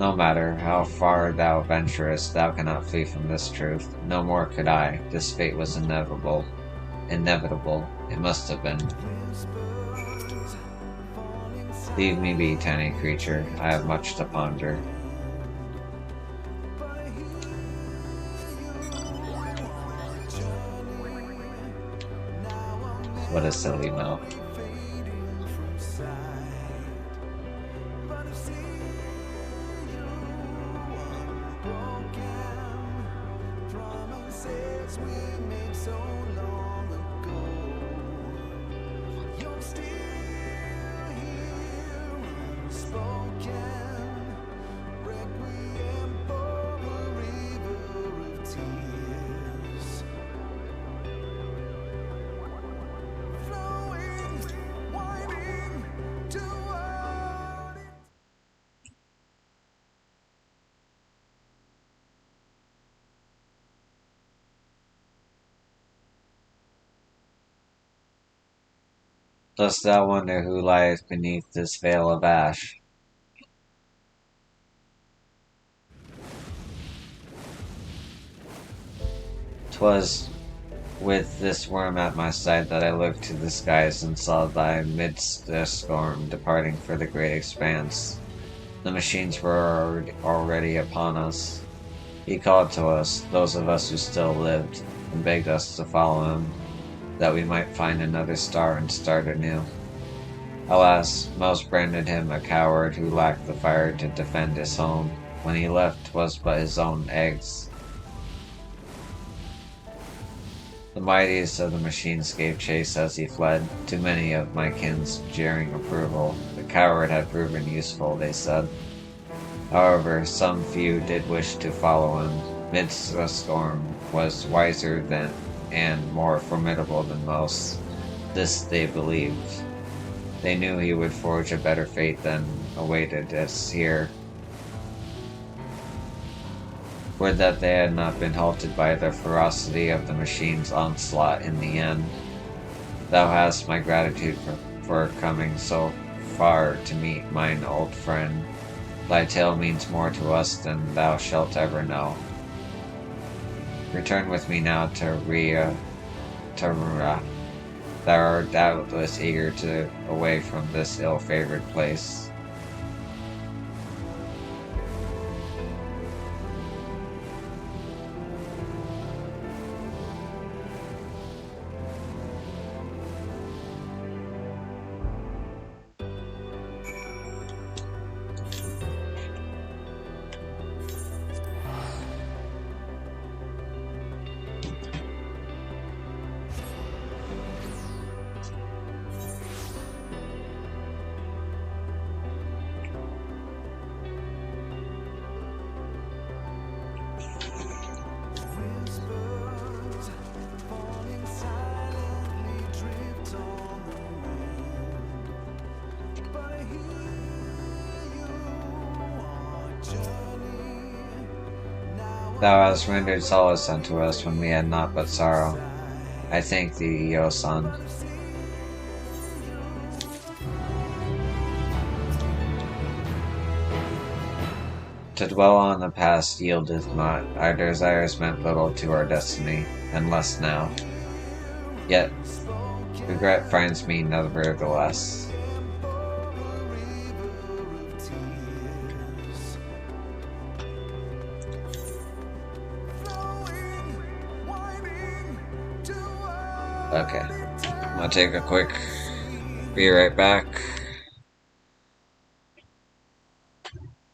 No matter how far thou venturest, thou cannot flee from this truth. No more could I. This fate was inevitable. It must have been. Leave me be, tiny creature. I have much to ponder. What a silly mouth. Dost thou wonder who lieth beneath this veil of ash? 'Twas with this worm at my side that I looked to the skies and saw thy midst the storm departing for the great expanse. The machines were already upon us. He called to us, those of us who still lived, and begged us to follow him, that we might find another star and start anew. Alas, most branded him a coward who lacked the fire to defend his home. When he left, 'twas but his own eggs. The mightiest of the machines gave chase as he fled, to many of my kin's jeering approval. The coward had proven useful, they said. However, some few did wish to follow him. Midst the storm was wiser than and more formidable than most. This they believed. They knew he would forge a better fate than awaited us here. Would that they had not been halted by the ferocity of the machine's onslaught in the end. Thou hast my gratitude for coming so far to meet mine old friend. Thy tale means more to us than thou shalt ever know. Return with me now to Rura. Thou art doubtless eager to away from this ill-favored place. Thou hast rendered solace unto us when we had naught but sorrow. I thank thee, Yosan. To dwell on the past yieldeth not. Our desires meant little to our destiny, and less now. Yet, regret finds me nevertheless. Okay. I'm gonna take a quick. Be right back.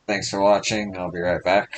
Thanks for watching. I'll be right back.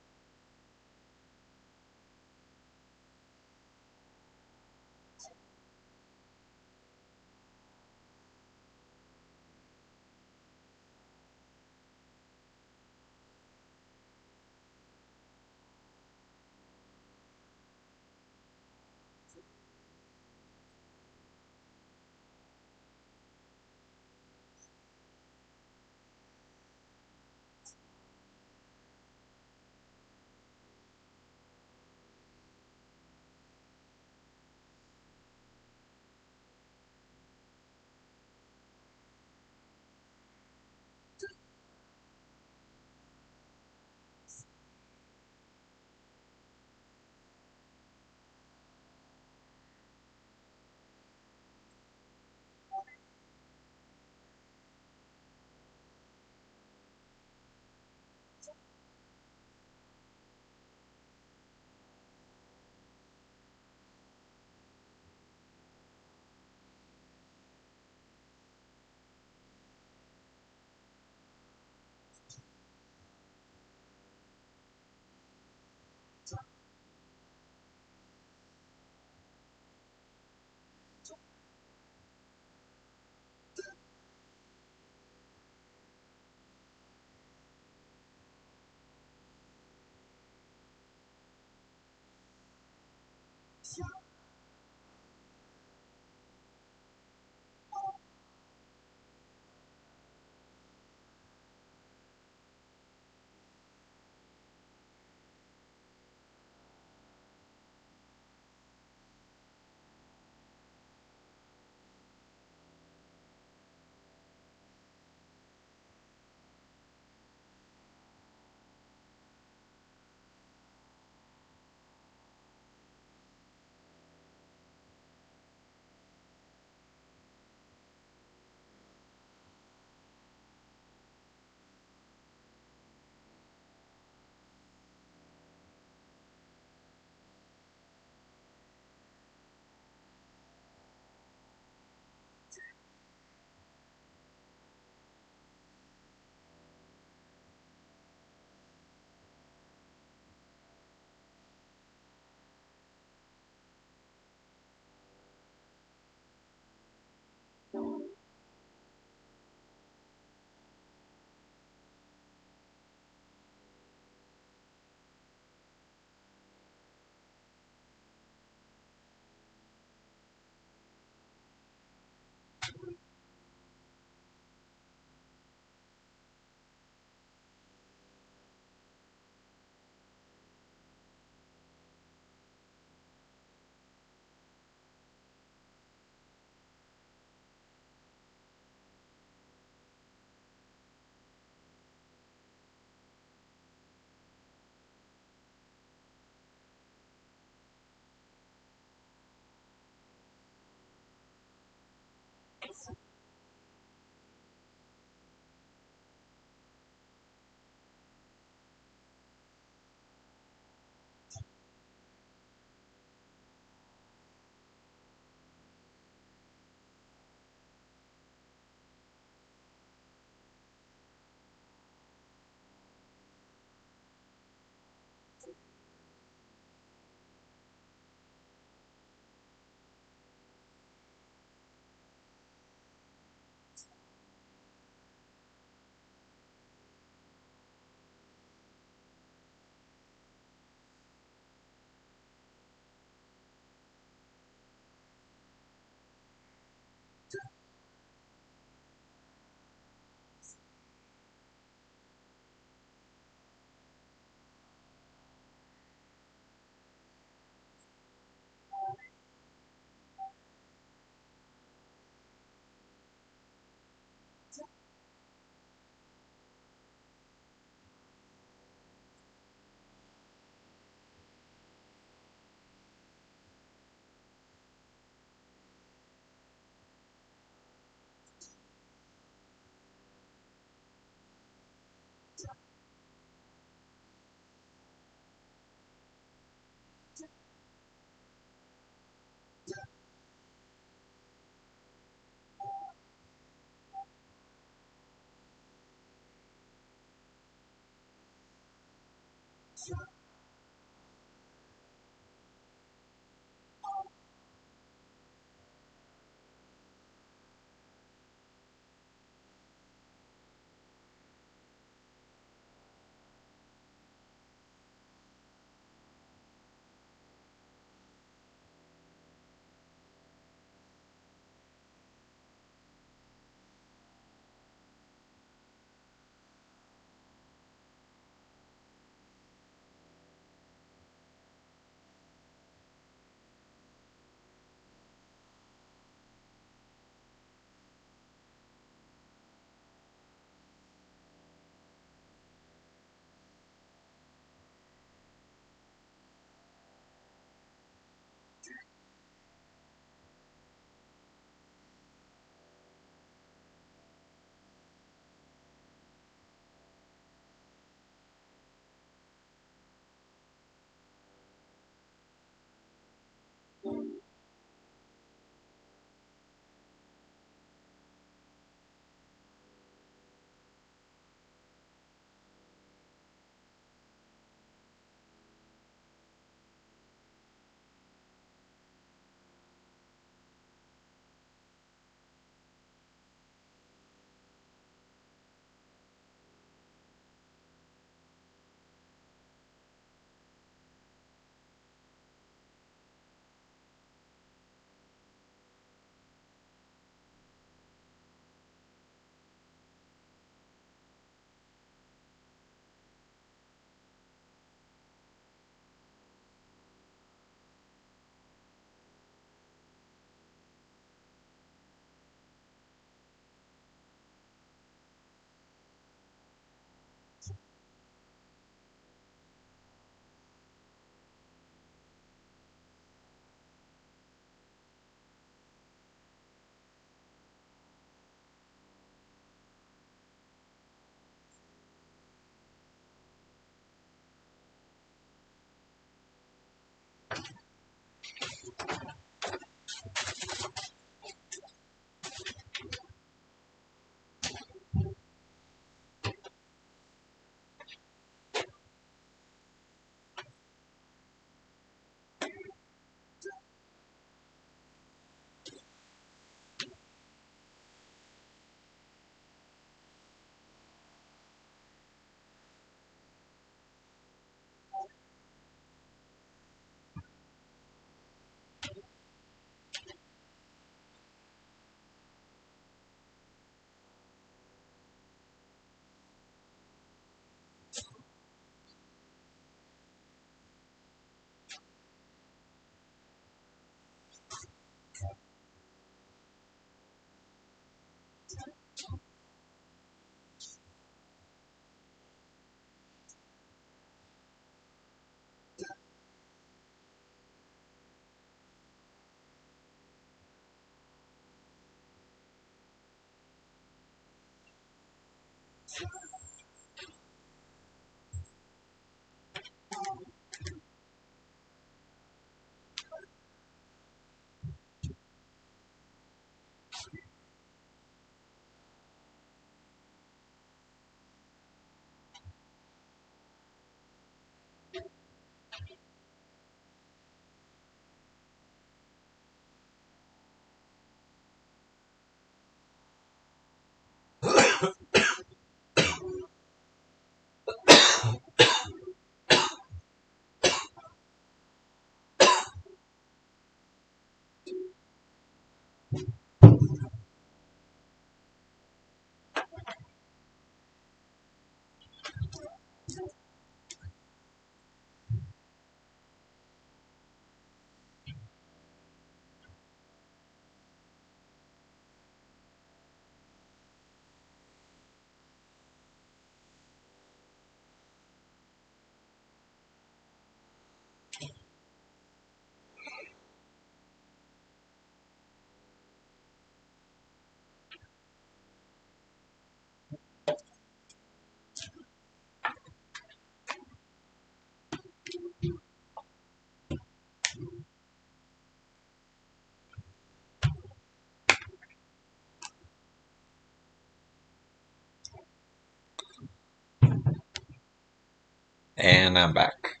And I'm back.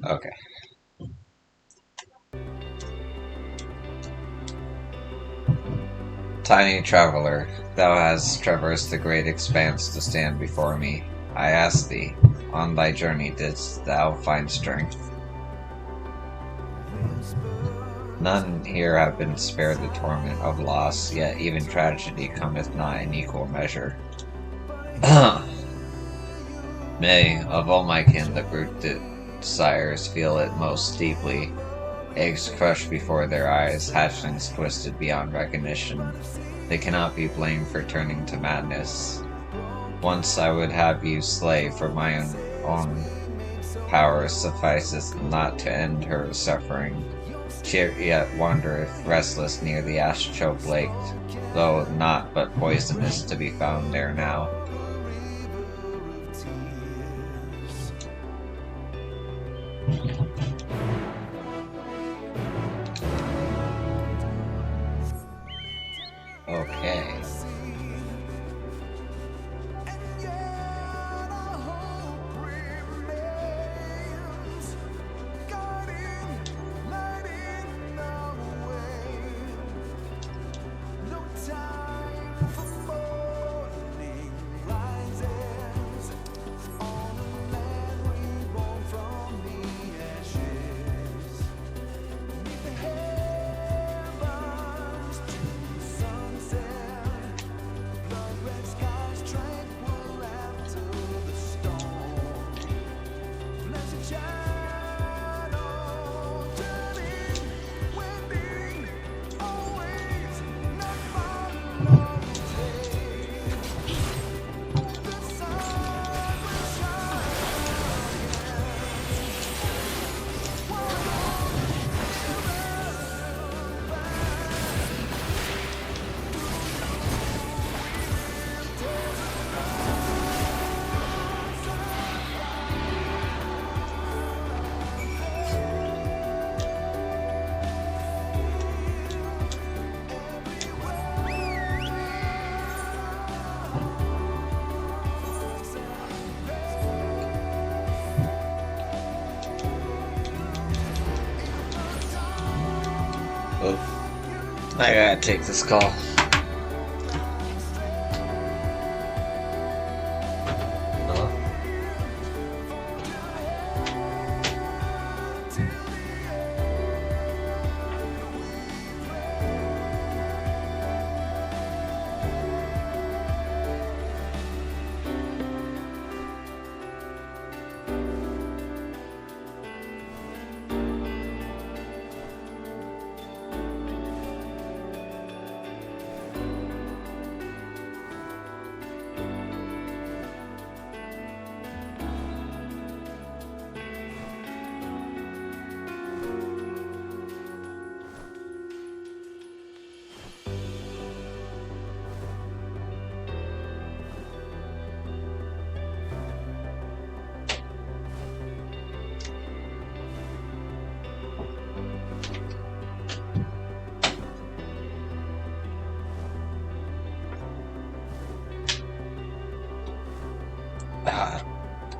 Okay. Tiny traveler, thou hast traversed the great expanse to stand before me. I ask thee, on thy journey didst thou find strength? None here have been spared the torment of loss, yet even tragedy cometh not in equal measure. Nay, of all my kin, the brute desires feel it most deeply. Eggs crushed before their eyes, hatchlings twisted beyond recognition. They cannot be blamed for turning to madness. Once I would have you slay, for my own power sufficeth not to end her suffering. She yet wandereth restless near the ash-choked lake, though naught but poison is to be found there now. Okay. Oh, I gotta take this call.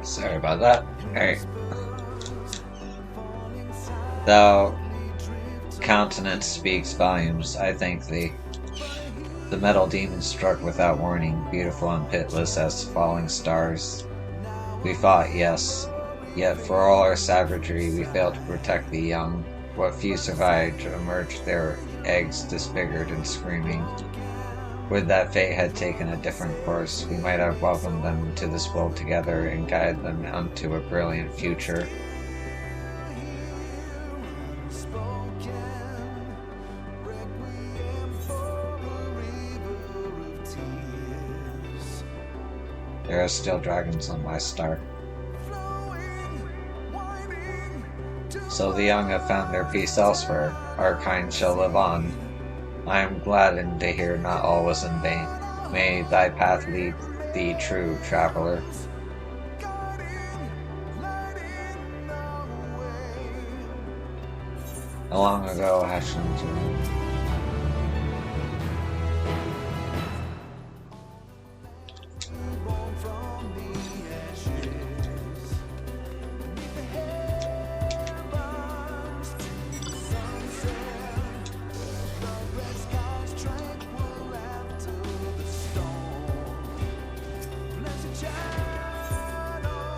Sorry about that. Alright. Thou countenance speaks volumes, I thank thee. The metal demon struck without warning, beautiful and pitiless as falling stars. We fought, yes, yet for all our savagery we failed to protect the young. What few survived emerged their eggs disfigured and screaming. Would that fate had taken a different course, we might have welcomed them to this world together and guided them unto a brilliant future. There are still dragons on my star. So the young have found their peace elsewhere. Our kind shall live on. I am gladdened to hear not all was in vain. May thy path lead thee true, traveler. Long ago, hatchlings were.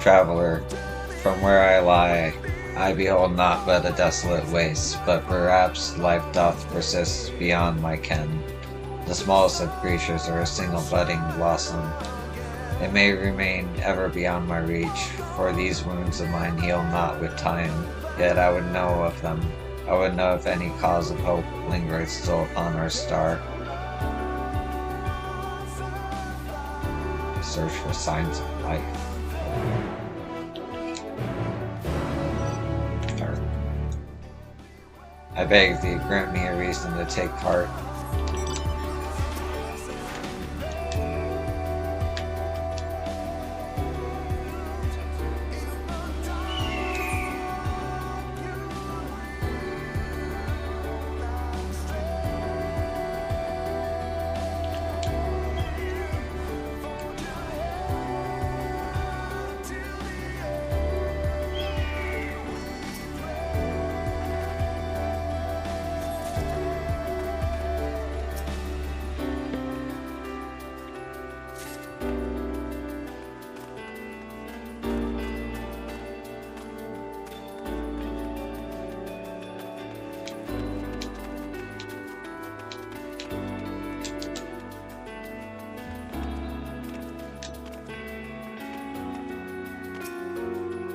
Traveler, from where I lie, I behold naught but a desolate waste, but perhaps life doth persist beyond my ken. The smallest of creatures or a single budding blossom. It may remain ever beyond my reach, for these wounds of mine heal not with time, yet I would know of them. I would know if any cause of hope lingereth still upon our star. Search for signs of life. I beg thee, grant me a reason to take heart.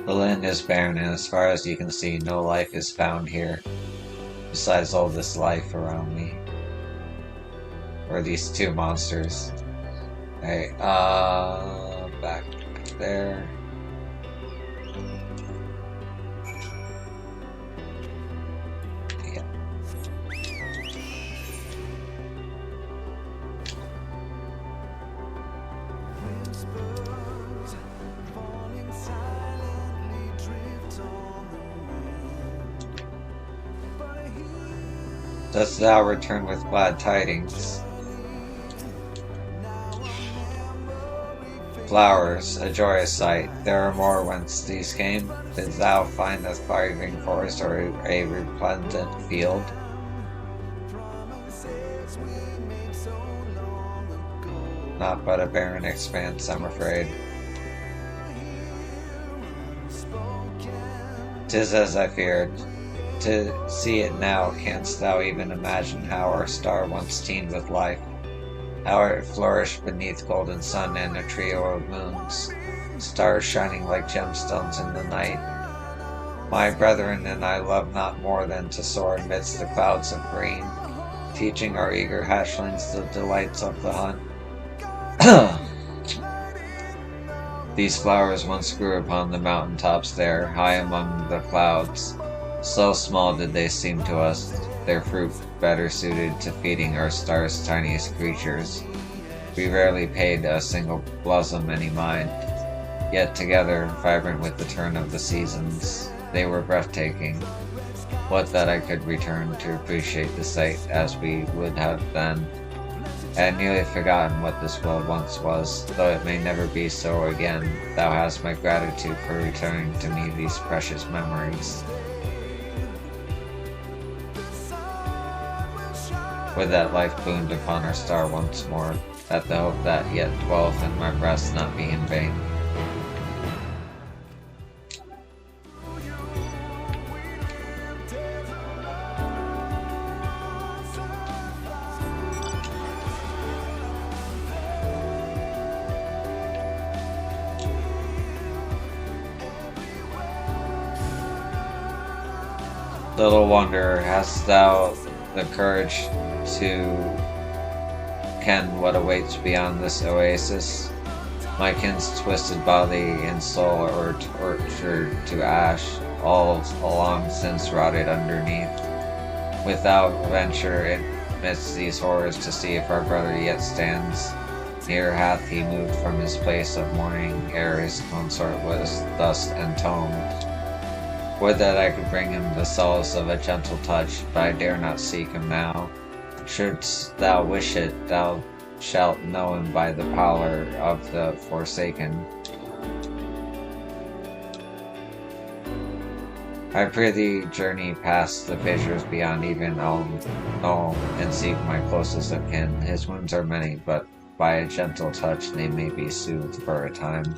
The land is barren, and as far as you can see, no life is found here, besides all this life around me. Or these two monsters. Alright, back there. Yeah. Dost thou return with glad tidings? Flowers, a joyous sight. There are more whence these came. Didst thou find a thriving forest or a resplendent field? Not but a barren expanse, I'm afraid. 'Tis as I feared. To see it now, canst thou even imagine how our star once teemed with life? How it flourished beneath golden sun and a trio of moons, stars shining like gemstones in the night. My brethren and I love not more than to soar amidst the clouds of green, teaching our eager hatchlings the delights of the hunt. These flowers once grew upon the mountain tops there, high among the clouds. So small did they seem to us, their fruit better suited to feeding our star's tiniest creatures. We rarely paid a single blossom any mind, yet together, vibrant with the turn of the seasons, they were breathtaking. Would that I could return to appreciate the sight as we would have then. I had nearly forgotten what this world once was, though it may never be so again. Thou hast my gratitude for returning to me these precious memories. Would that life booned upon our star once more, that the hope that yet dwelleth in my breast not be in vain. Little wonder, hast thou the courage to ken what awaits beyond this oasis? My kin's twisted body and soul are tortured to ash, all along since rotted underneath. Without venture amidst these horrors to see if our brother yet stands. Near hath he moved from his place of mourning, ere his consort was thus entombed. Would that I could bring him the solace of a gentle touch, but I dare not seek him now. Shouldst thou wish it, thou shalt know him by the pallor of the forsaken. I prithee journey past the fissures beyond even I'll know and seek my closest of kin. His wounds are many, but by a gentle touch they may be soothed for a time.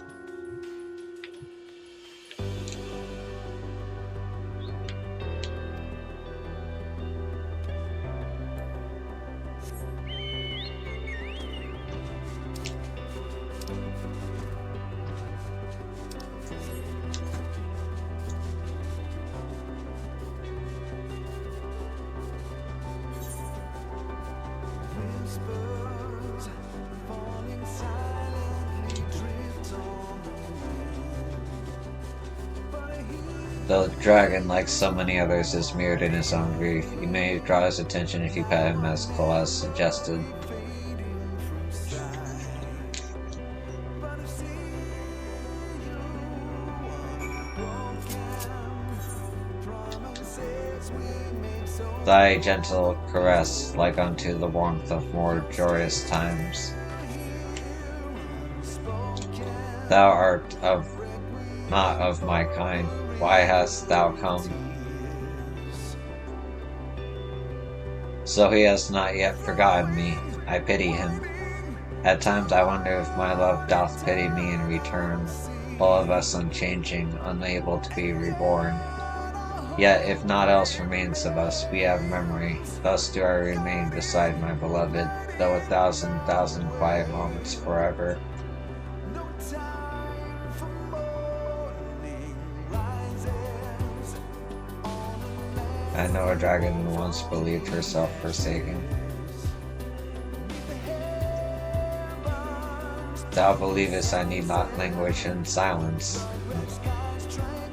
The dragon, like so many others, is mirrored in his own grief. You may draw his attention if you pet him, as Cole suggested. Thy gentle caress, like unto the warmth of more joyous times. Thou art not of my kind, why hast thou come? So he has not yet forgotten me, I pity him. At times I wonder if my love doth pity me in return, all of us unchanging, unable to be reborn. Yet if naught else remains of us, we have memory, thus do I remain beside my beloved, though 1,000,000 quiet moments forever. I know a dragon who once believed herself forsaken. Thou believest I need not languish in silence.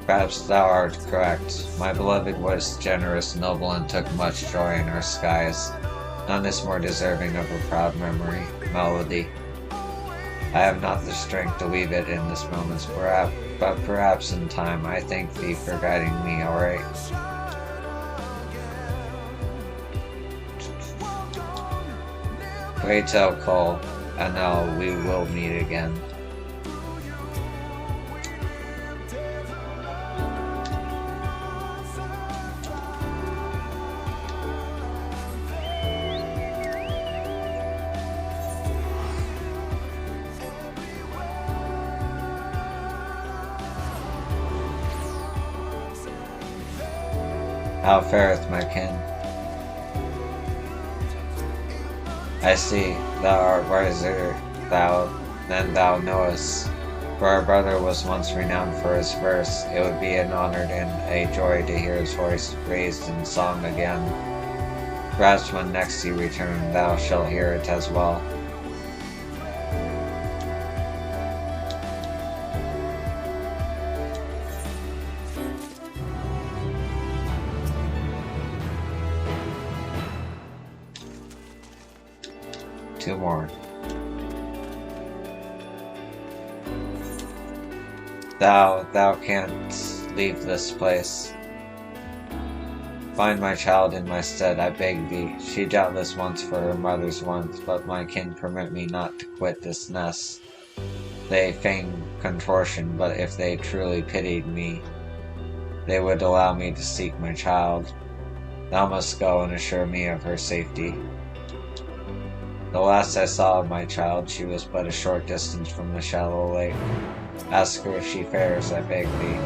Perhaps thou art correct. My beloved was generous, noble, and took much joy in our skies. None is more deserving of a proud melody. I have not the strength to weave it in this moment, but perhaps in time. I thank thee for guiding me aright. Pray tell Cole, and now we will meet again. How fareth my kin? I see, thou art wiser than thou knowest. For our brother was once renowned for his verse. It would be an honor and a joy to hear his voice raised in song again. Perhaps when next you return, thou shalt hear it as well. Two more. Thou canst leave this place. Find my child in my stead, I beg thee. She doubtless wants for her mother's warmth, but my kin permit me not to quit this nest. They feign contortion, but if they truly pitied me, they would allow me to seek my child. Thou must go and assure me of her safety. The last I saw of my child, she was but a short distance from the shallow lake. Ask her if she fares, I beg thee.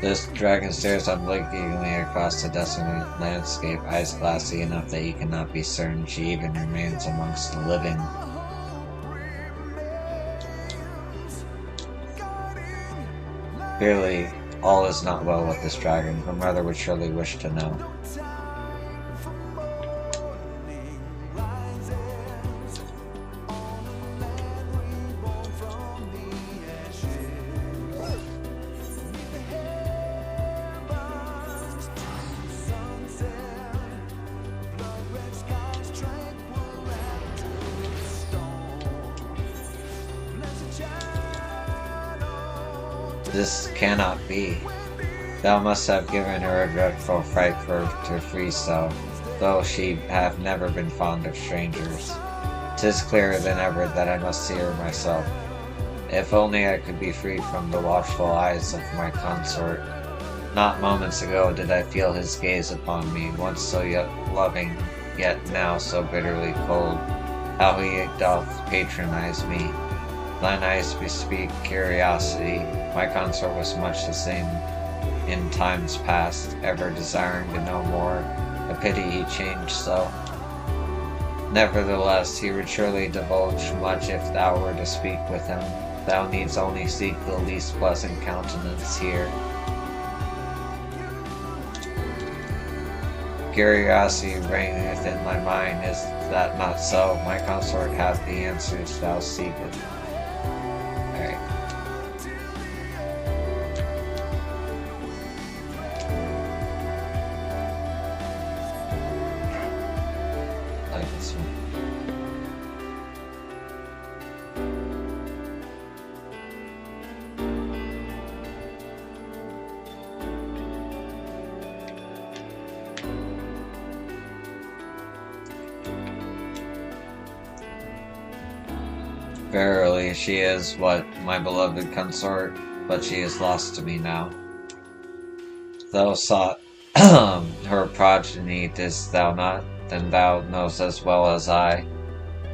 This dragon stares unblinkingly across the desolate landscape, eyes glassy enough that he cannot be certain she even remains amongst the living. Clearly, all is not well with this dragon. Her mother would surely wish to know. This cannot be. Thou must have given her a dreadful fright to freeze so, though she have never been fond of strangers. 'Tis clearer than ever that I must see her myself. If only I could be freed from the watchful eyes of my consort. Not moments ago did I feel his gaze upon me, once so yet loving, yet now so bitterly cold. How he doth patronize me. Thine eyes bespeak curiosity. My consort was much the same in times past, ever desiring to know more. A pity he changed so. Nevertheless, he would surely divulge much if thou were to speak with him. Thou needst only seek the least pleasant countenance here. Curiosity reigneth in my mind, is that not so? My consort hath the answers thou seekest. Alright. Like this one. Verily, she is what, my beloved consort, but she is lost to me now. Thou sought her progeny, didst thou not? Then thou knowest as well as I,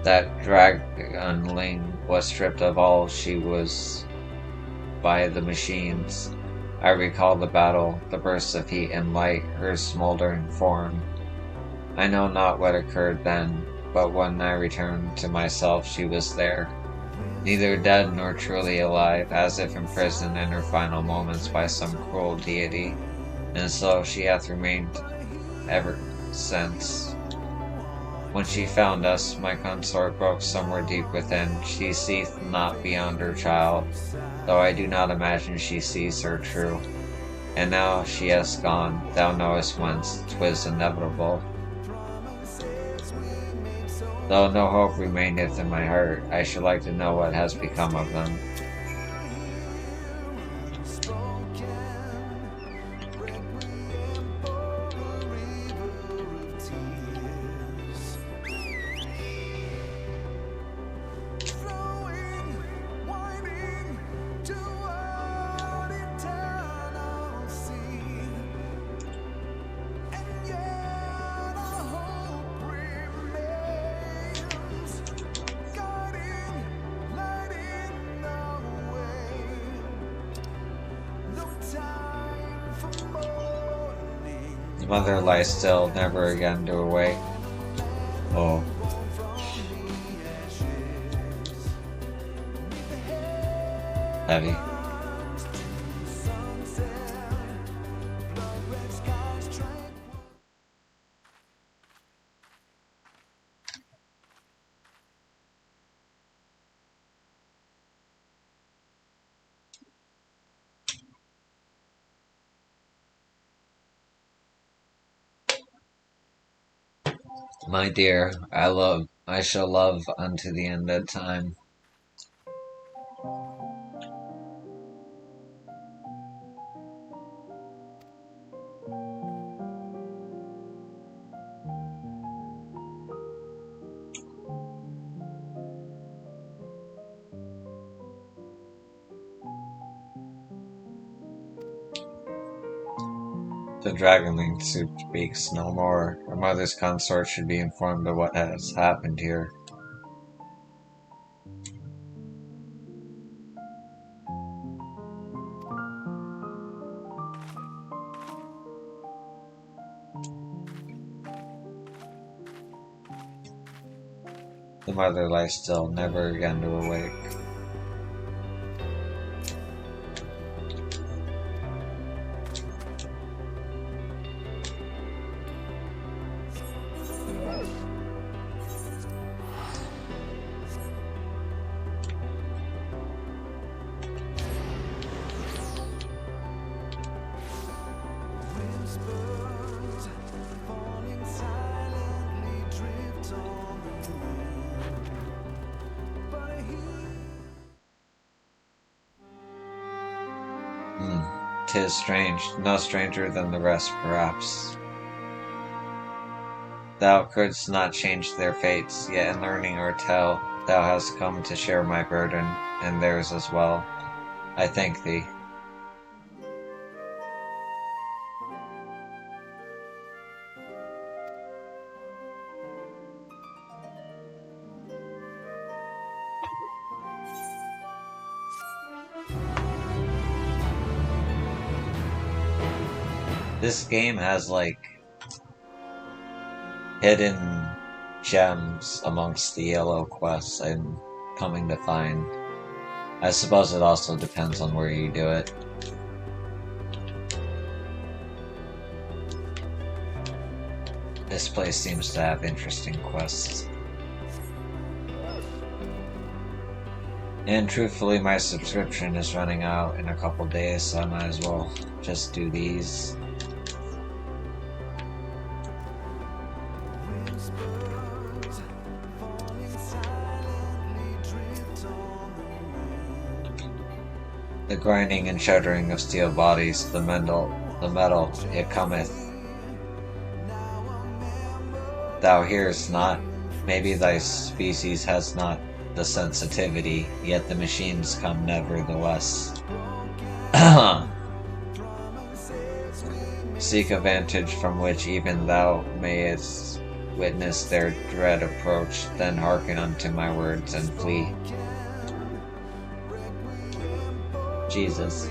that dragonling was stripped of all she was by the machines. I recall the battle, the bursts of heat and light, her smoldering form. I know not what occurred then, but when I returned to myself she was there. Neither dead nor truly alive, as if imprisoned in her final moments by some cruel deity, and so she hath remained ever since. When she found us, my consort broke somewhere deep within. She seeth not beyond her child, though I do not imagine she sees her true. And now she has gone, thou knowest whence, 'twas inevitable. Though no hope remaineth in my heart, I should like to know what has become of them. The mother lies still, never again to awake. Oh. Heavy. My dear, I shall love unto the end of time. The dragonling speaks no more. Her mother's consort should be informed of what has happened here. The mother lies still, never again to awake. "'Tis strange, no stranger than the rest, perhaps. Thou couldst not change their fates, yet in learning or tell, thou hast come to share my burden. and theirs as well. I thank thee. This game has, like, hidden gems amongst the yellow quests I'm coming to find. I suppose it also depends on where you do it. This place seems to have interesting quests. And truthfully, my subscription is running out in a couple days, so I might as well just do these. The grinding and shuddering of steel bodies, the metal, it cometh. Thou hearest not, maybe thy species has not the sensitivity, yet the machines come nevertheless. Seek a vantage from which even thou mayest witness their dread approach, then hearken unto my words and flee. Jesus,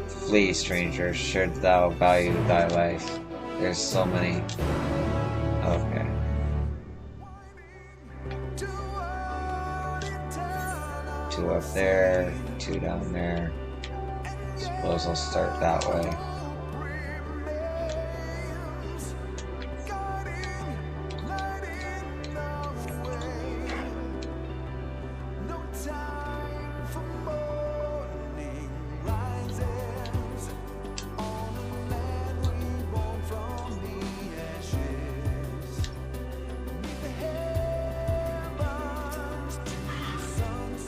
flee, stranger, should thou value thy life. There's so many. Okay. Two up there, two down there. Suppose I'll start that way.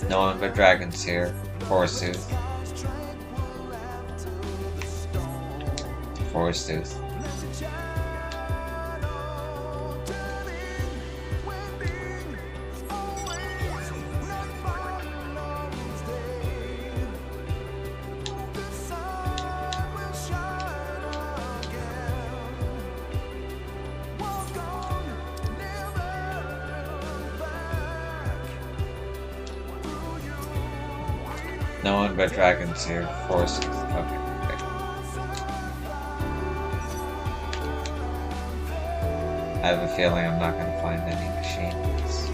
No one but dragons here, forsooth. Forsooth. No one but dragons here, forsooth. Okay. I have a feeling I'm not going to find any machines.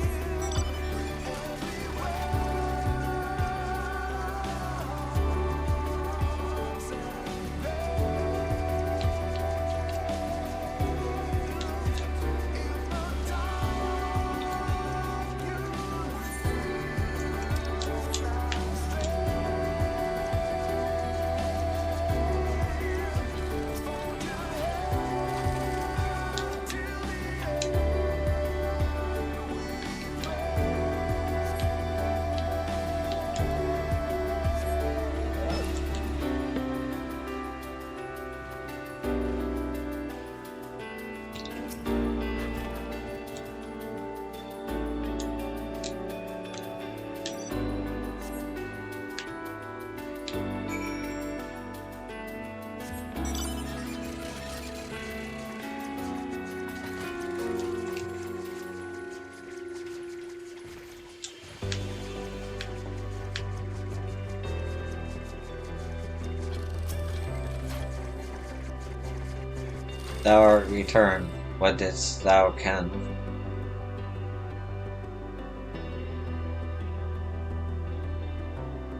Thou art returned, what didst thou ken?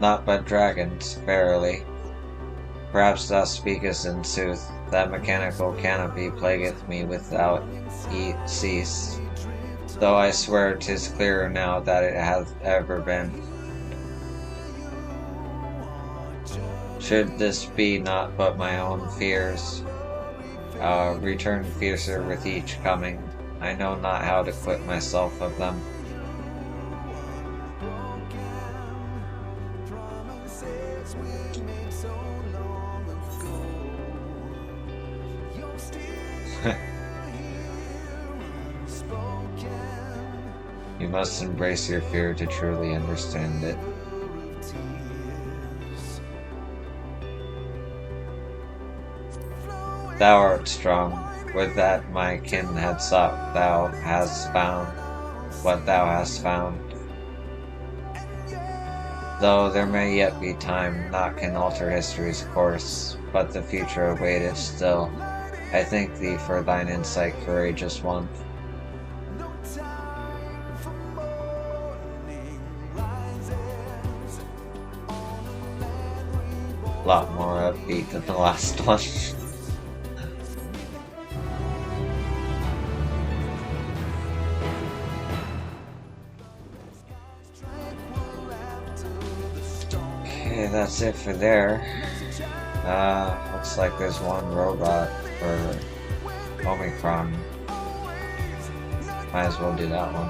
Not but dragons, verily. Perhaps thou speakest in sooth, that mechanical canopy plagueth me without cease, though I swear 'tis clearer now that it hath ever been. Should this be not but my own fears? Return fiercer with each coming. I know not how to quit myself of them. You must embrace your fear to truly understand it. Thou art strong. Would that my kin had sought thou hast found what thou hast found. Though there may yet be time, naught can alter history's course, but the future awaiteth still. I thank thee for thine insight, courageous one. A lot more upbeat than the last one. Okay, that's it for there. Looks like there's one robot for Omicron. Might as well do that one.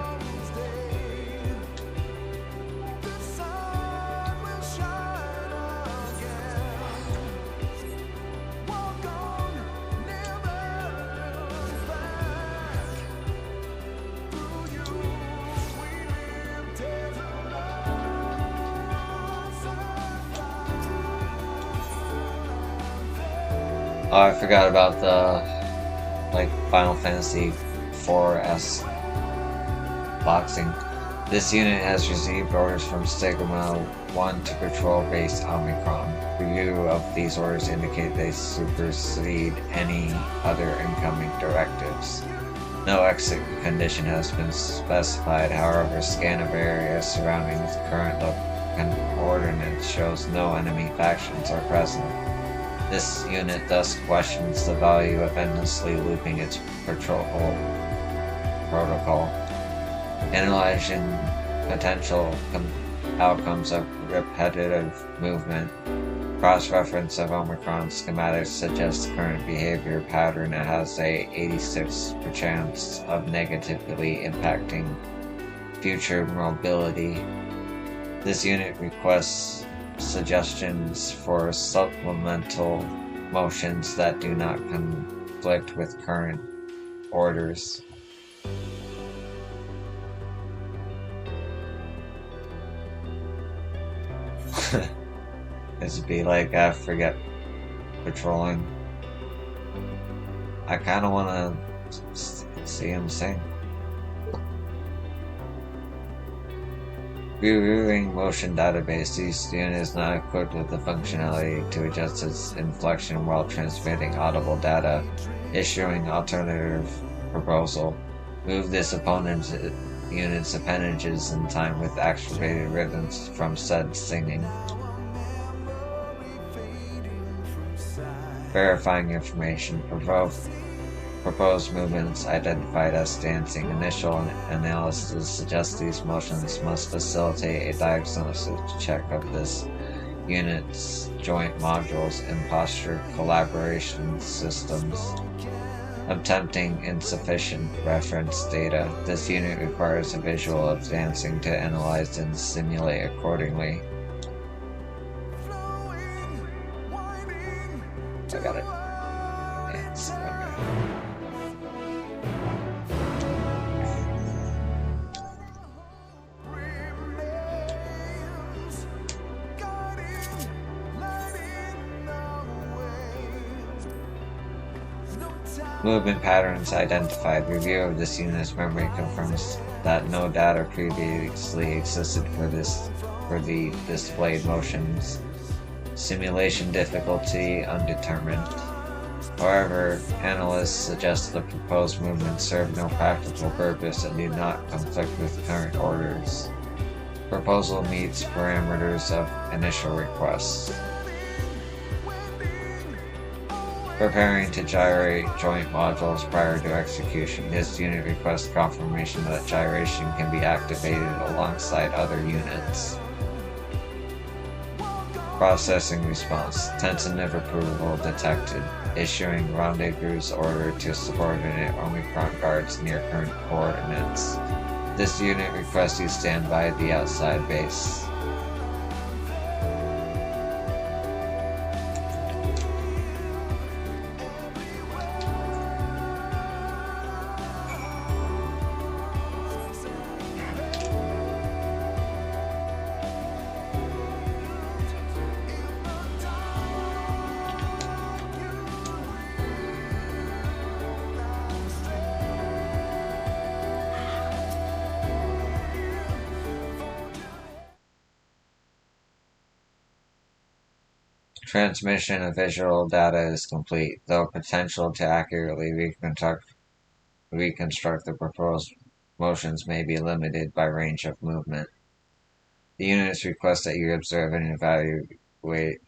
Oh, I forgot about the, Final Fantasy IV-esque boxing. This unit has received orders from Stigma 1 to patrol base Omicron. Review of these orders indicate they supersede any other incoming directives. No exit condition has been specified, however, scan of areas surrounding the current coordinates shows no enemy factions are present. This unit thus questions the value of endlessly looping its patrol protocol, analyzing potential outcomes of repetitive movement. Cross-reference of Omicron schematics suggests current behavior pattern has a 86% chance of negatively impacting future mobility. This unit requests suggestions for supplemental motions that do not conflict with current orders. This would be like, forget patrolling. I kinda wanna see him sing. Reviewing motion database. This unit is not equipped with the functionality to adjust its inflection while transmitting audible data. Issuing alternative proposal. Move this opponent's unit's appendages in time with activated rhythms from said singing. Verifying information. Proposed movements identified as dancing. Initial analysis suggests these motions must facilitate a diagnostic check of this unit's joint modules and posture collaboration systems. Attempting insufficient reference data. This unit requires a visual of dancing to analyze and simulate accordingly. I got it. Dance. Okay. Movement patterns identified. Review of this unit's memory confirms that no data previously existed for the displayed motions. Simulation difficulty undetermined. However, analysts suggest the proposed movements serve no practical purpose and do not conflict with current orders. Proposal meets parameters of initial requests. Preparing to gyrate joint modules prior to execution. This unit requests confirmation that gyration can be activated alongside other units. Processing response. Tentative approval detected. Issuing rendezvous order to subordinate Omicron guards near current coordinates. This unit requests you stand by at the outside base. Transmission of visual data is complete, though potential to accurately reconstruct the proposed motions may be limited by range of movement. The units request that you observe and evaluate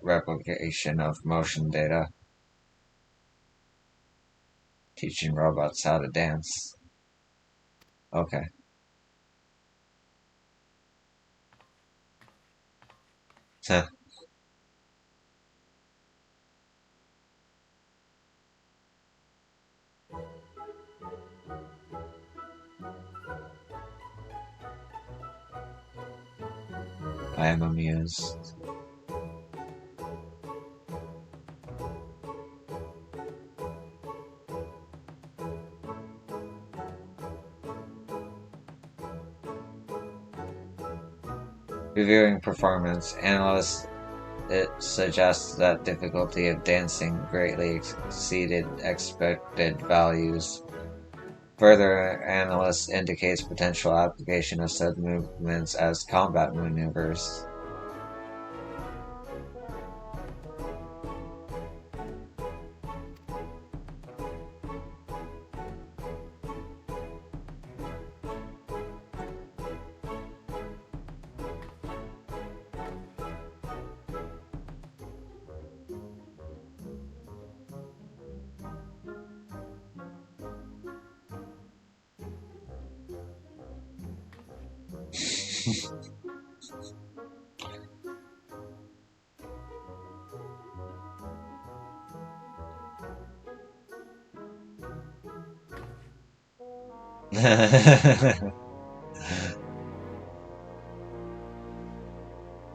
replication of motion data. Teaching robots how to dance. Okay. Huh. I am amused. Reviewing performance, analysts suggests that difficulty of dancing greatly exceeded expected values. Further analysis indicates potential application of said movements as combat maneuvers.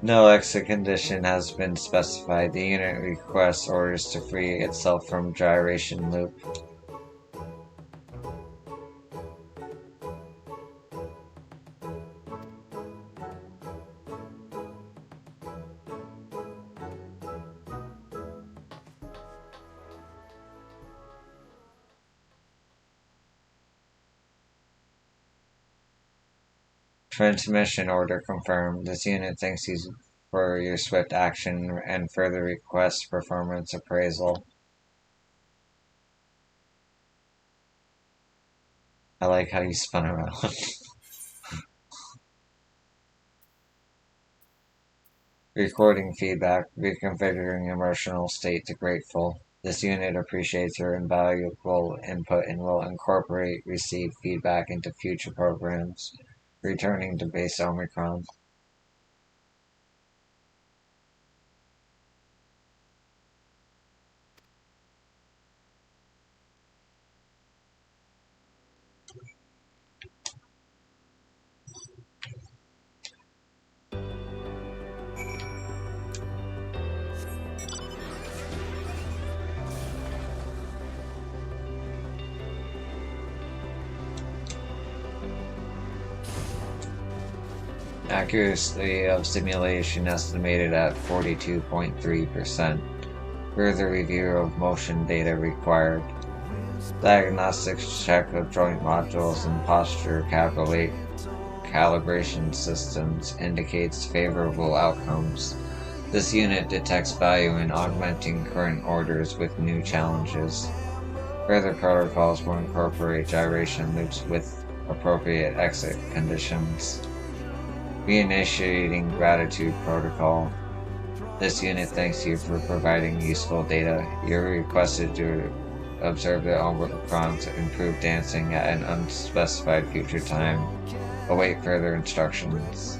No exit condition has been specified. The unit requests orders to free itself from gyration loop. Transmission order confirmed. This unit thanks you for your swift action and further requests performance appraisal. I like how you spun around. Recording feedback, reconfiguring emotional state to grateful. This unit appreciates your invaluable input and will incorporate received feedback into future programs. Returning to base Omicron. Accuracy of simulation estimated at 42.3%. Further review of motion data required. Diagnostics check of joint modules and posture calibration systems indicates favorable outcomes. This unit detects value in augmenting current orders with new challenges. Further protocols will incorporate gyration loops with appropriate exit conditions. Reinitiating gratitude protocol. This unit thanks you for providing useful data. You're requested to observe the Omicron to improve dancing at an unspecified future time. Await further instructions.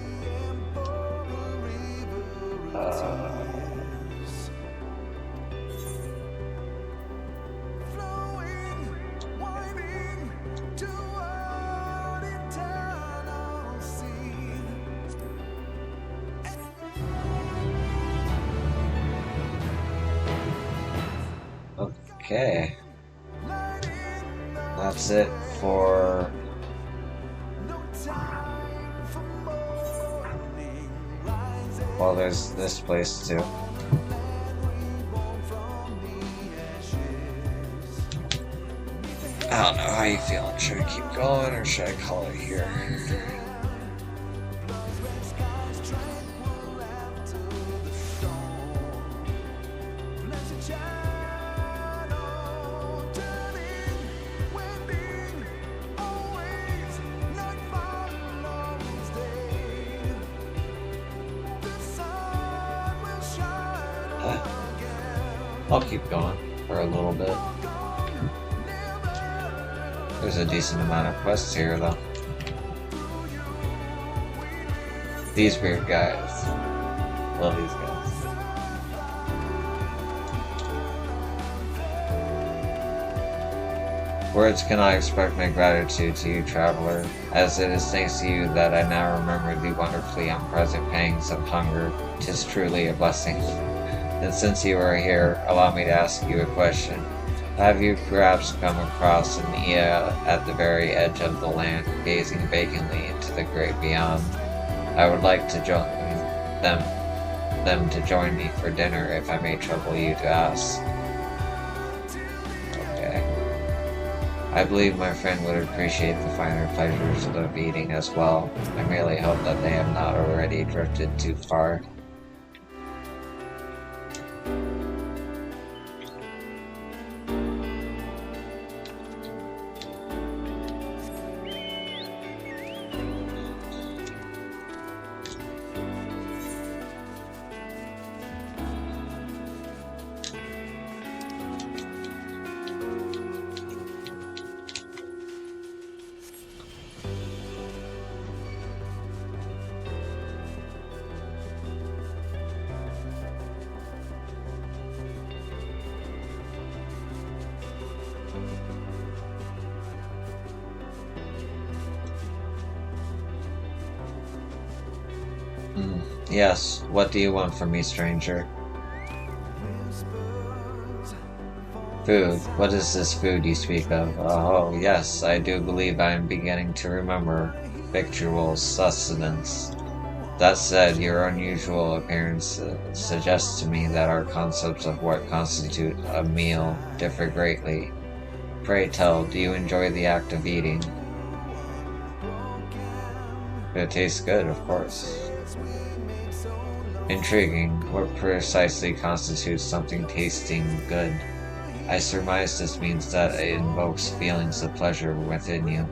Okay. That's it for well, there's this place too. I don't know how you feeling. Should I keep going or should I call it here? I'll keep going for a little bit. There's a decent amount of quests here, though. These weird guys. Love these guys. Words cannot express my gratitude to you, traveler, as it is thanks to you that I now remember the wonderfully unpleasant pangs of hunger. 'Tis truly a blessing. And since you are here, allow me to ask you a question. Have you perhaps come across an Ia at the very edge of the land, gazing vacantly into the great beyond? I would like to join them to join me for dinner, if I may trouble you to ask. Okay. I believe my friend would appreciate the finer pleasures of eating as well. I merely hope that they have not already drifted too far. Yes, what do you want from me, stranger? Food. What is this food you speak of? Oh, yes, I do believe I am beginning to remember. Victuals, sustenance. That said, your unusual appearance suggests to me that our concepts of what constitute a meal differ greatly. Pray tell, do you enjoy the act of eating? It tastes good, of course. Intriguing. What precisely constitutes something tasting good? I surmise this means that it invokes feelings of pleasure within you.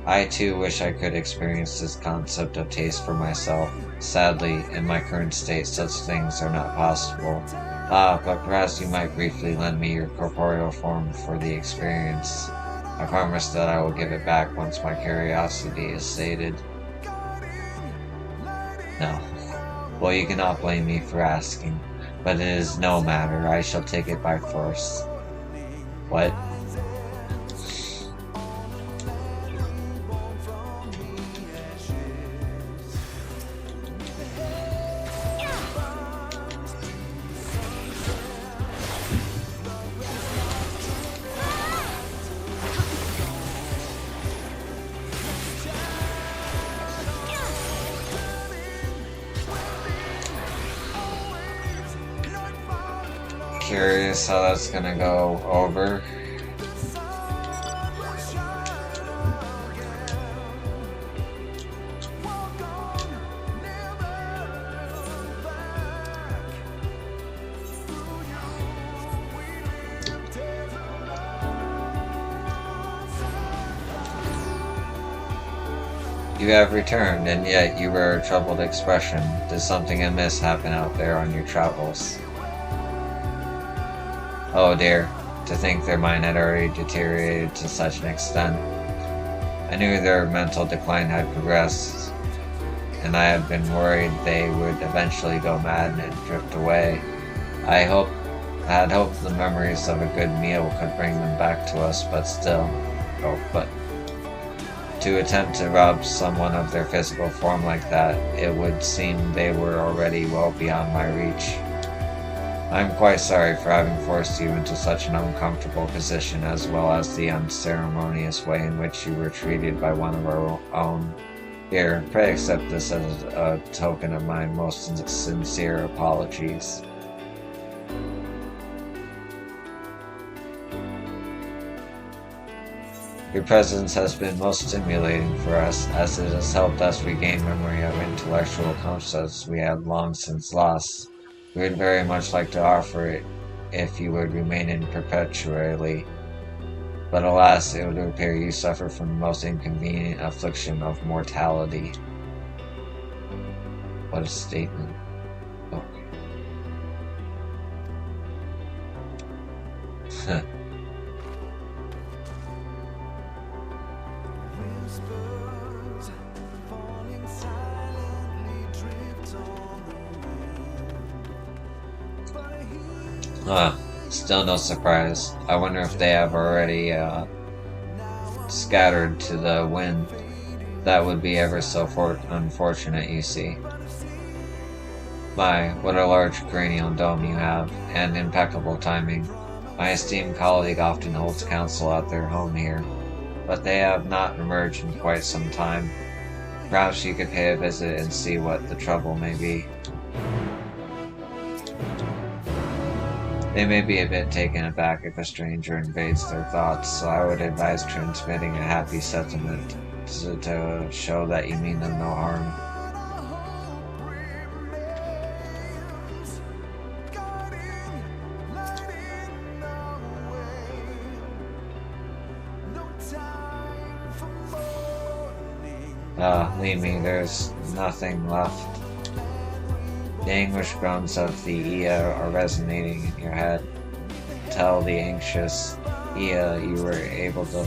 I too wish I could experience this concept of taste for myself. Sadly, in my current state, such things are not possible. But perhaps you might briefly lend me your corporeal form for the experience. I promise that I will give it back once my curiosity is sated. No. Well, you cannot blame me for asking, but it is no matter. I shall take it by force. What? Curious how that's gonna go over. You have returned, and yet you wear a troubled expression. Did something amiss happen out there on your travels? Oh dear, to think their mind had already deteriorated to such an extent. I knew their mental decline had progressed, and I had been worried they would eventually go mad and drift away. I had hoped the memories of a good meal could bring them back to us, but to attempt to rob someone of their physical form like that, it would seem they were already well beyond my reach. I am quite sorry for having forced you into such an uncomfortable position, as well as the unceremonious way in which you were treated by one of our own. Here, pray accept this as a token of my most sincere apologies. Your presence has been most stimulating for us, as it has helped us regain memory of intellectual concepts we had long since lost. We would very much like to offer it if you would remain in perpetually, but alas, it would appear you suffer from the most inconvenient affliction of mortality. What a statement. Oh. Still no surprise. I wonder if they have already scattered to the wind. That would be ever so unfortunate, you see. My, what a large cranial dome you have, and impeccable timing. My esteemed colleague often holds council at their home here, but they have not emerged in quite some time. Perhaps you could pay a visit and see what the trouble may be. They may be a bit taken aback if a stranger invades their thoughts, so I would advise transmitting a happy sentiment to show that you mean them no harm. Leave me, there's nothing left. The anguish groans of the Ia are resonating in your head. Tell the anxious Ia you were able to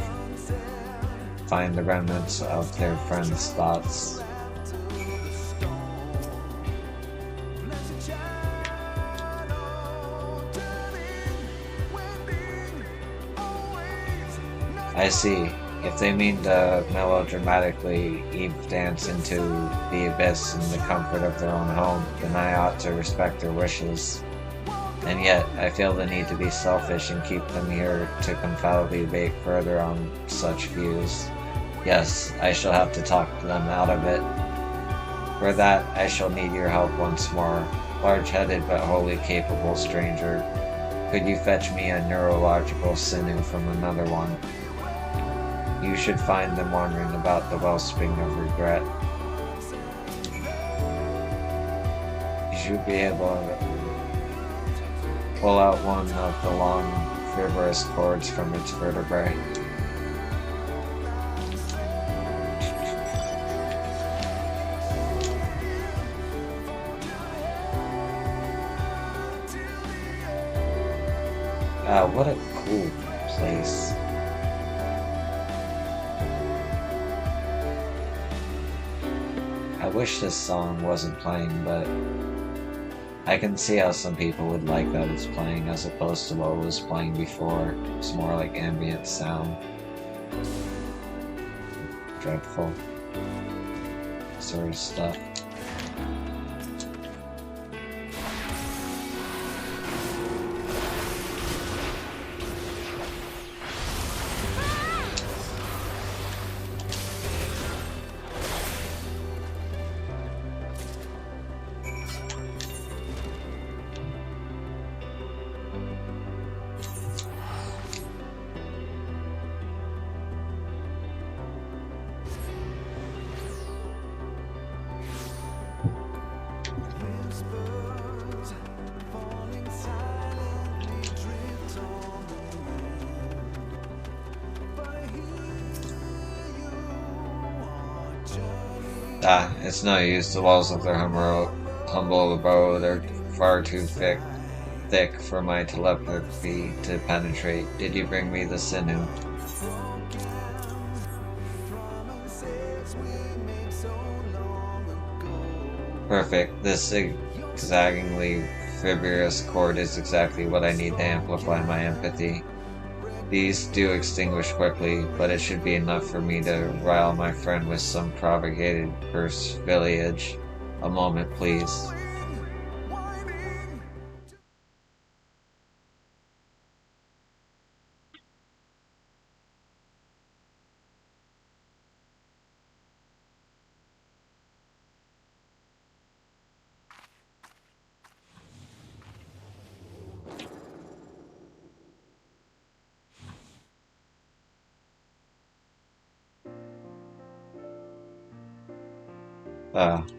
find the remnants of their friend's thoughts. I see. If they mean to melodramatically Eve dance into the abyss in the comfort of their own home, then I ought to respect their wishes. And yet, I feel the need to be selfish and keep them here to confabulate further on such views. Yes, I shall have to talk them out of it. For that, I shall need your help once more. Large-headed but wholly capable stranger, could you fetch me a neurological sinew from another one? You should find them wandering about the wellspring of regret. You should be able to pull out one of the long, fibrous cords from its vertebrae. What a cool place. I wish this song wasn't playing, but I can see how some people would like that it's playing as opposed to what was playing before. It's more like ambient sound. Dreadful sort of stuff. It's no use. The walls of their humble abode are far too thick for my telepathy to penetrate. Did you bring me the sinew? Perfect. This zigzaggingly fibrous cord is exactly what I need to amplify my empathy. These do extinguish quickly, but it should be enough for me to rile my friend with some propagated verbiage. A moment, please.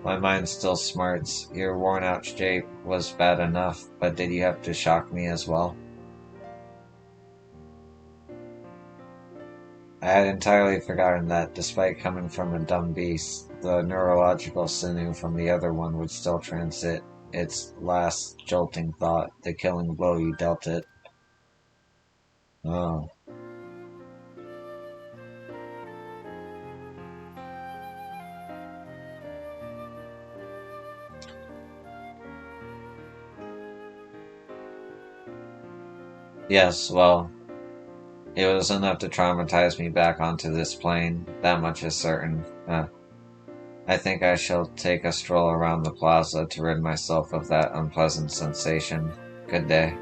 My mind still smarts. Your worn-out shape was bad enough, but did you have to shock me as well? I had entirely forgotten that, despite coming from a dumb beast, the neurological sinew from the other one would still transit its last jolting thought, the killing blow you dealt it. Oh. Yes, well, it was enough to traumatize me back onto this plane, that much is certain. I think I shall take a stroll around the plaza to rid myself of that unpleasant sensation. Good day.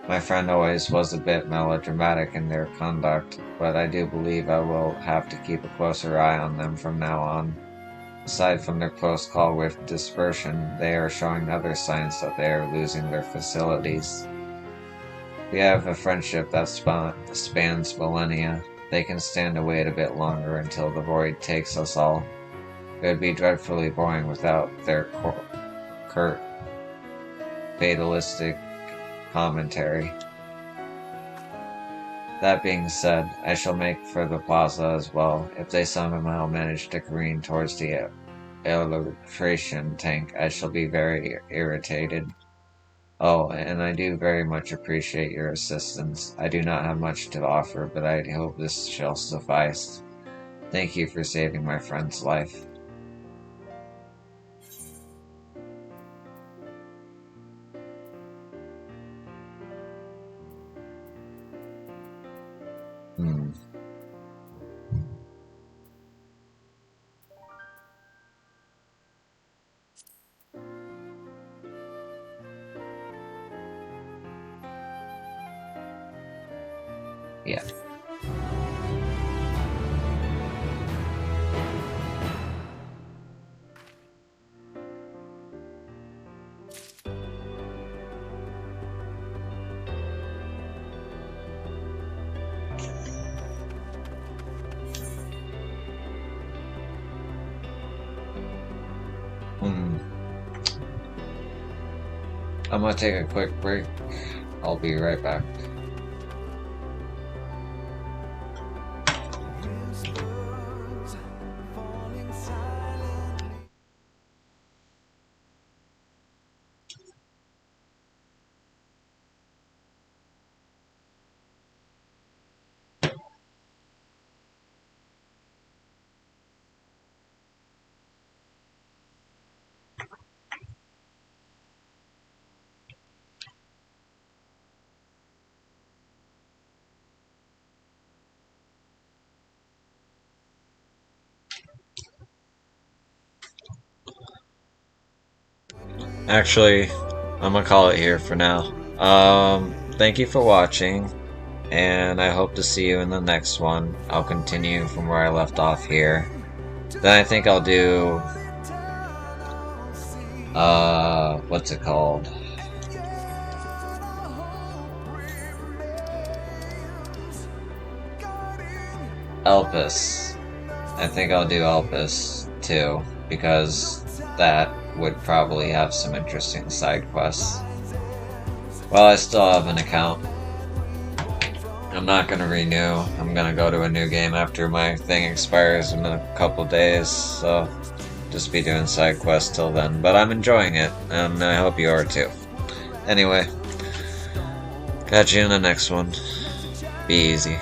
My friend always was a bit melodramatic in their conduct, but I do believe I will have to keep a closer eye on them from now on. Aside from their close call with dispersion, they are showing other signs that they are losing their facilities. We have a friendship that spans millennia. They can stand to wait a bit longer until the void takes us all. It would be dreadfully boring without their curt, fatalistic commentary. That being said, I shall make for the plaza as well. If they somehow manage to careen towards the filtration tank, I shall be very irritated. Oh, and I do very much appreciate your assistance. I do not have much to offer, but I hope this shall suffice. Thank you for saving my friend's life. Yeah. I'm gonna take a quick break. I'll be right back. Actually, I'm gonna call it here for now. Thank you for watching, and I hope to see you in the next one. I'll continue from where I left off here. Then I think I'll do, what's it called? Elpis. I think I'll do Elpis too, because that would probably have some interesting side quests. Well, I still have an account. I'm not gonna renew. I'm gonna go to a new game after my thing expires in a couple days, so just be doing side quests till then. But I'm enjoying it, and I hope you are too. Anyway, catch you in the next one. Be easy.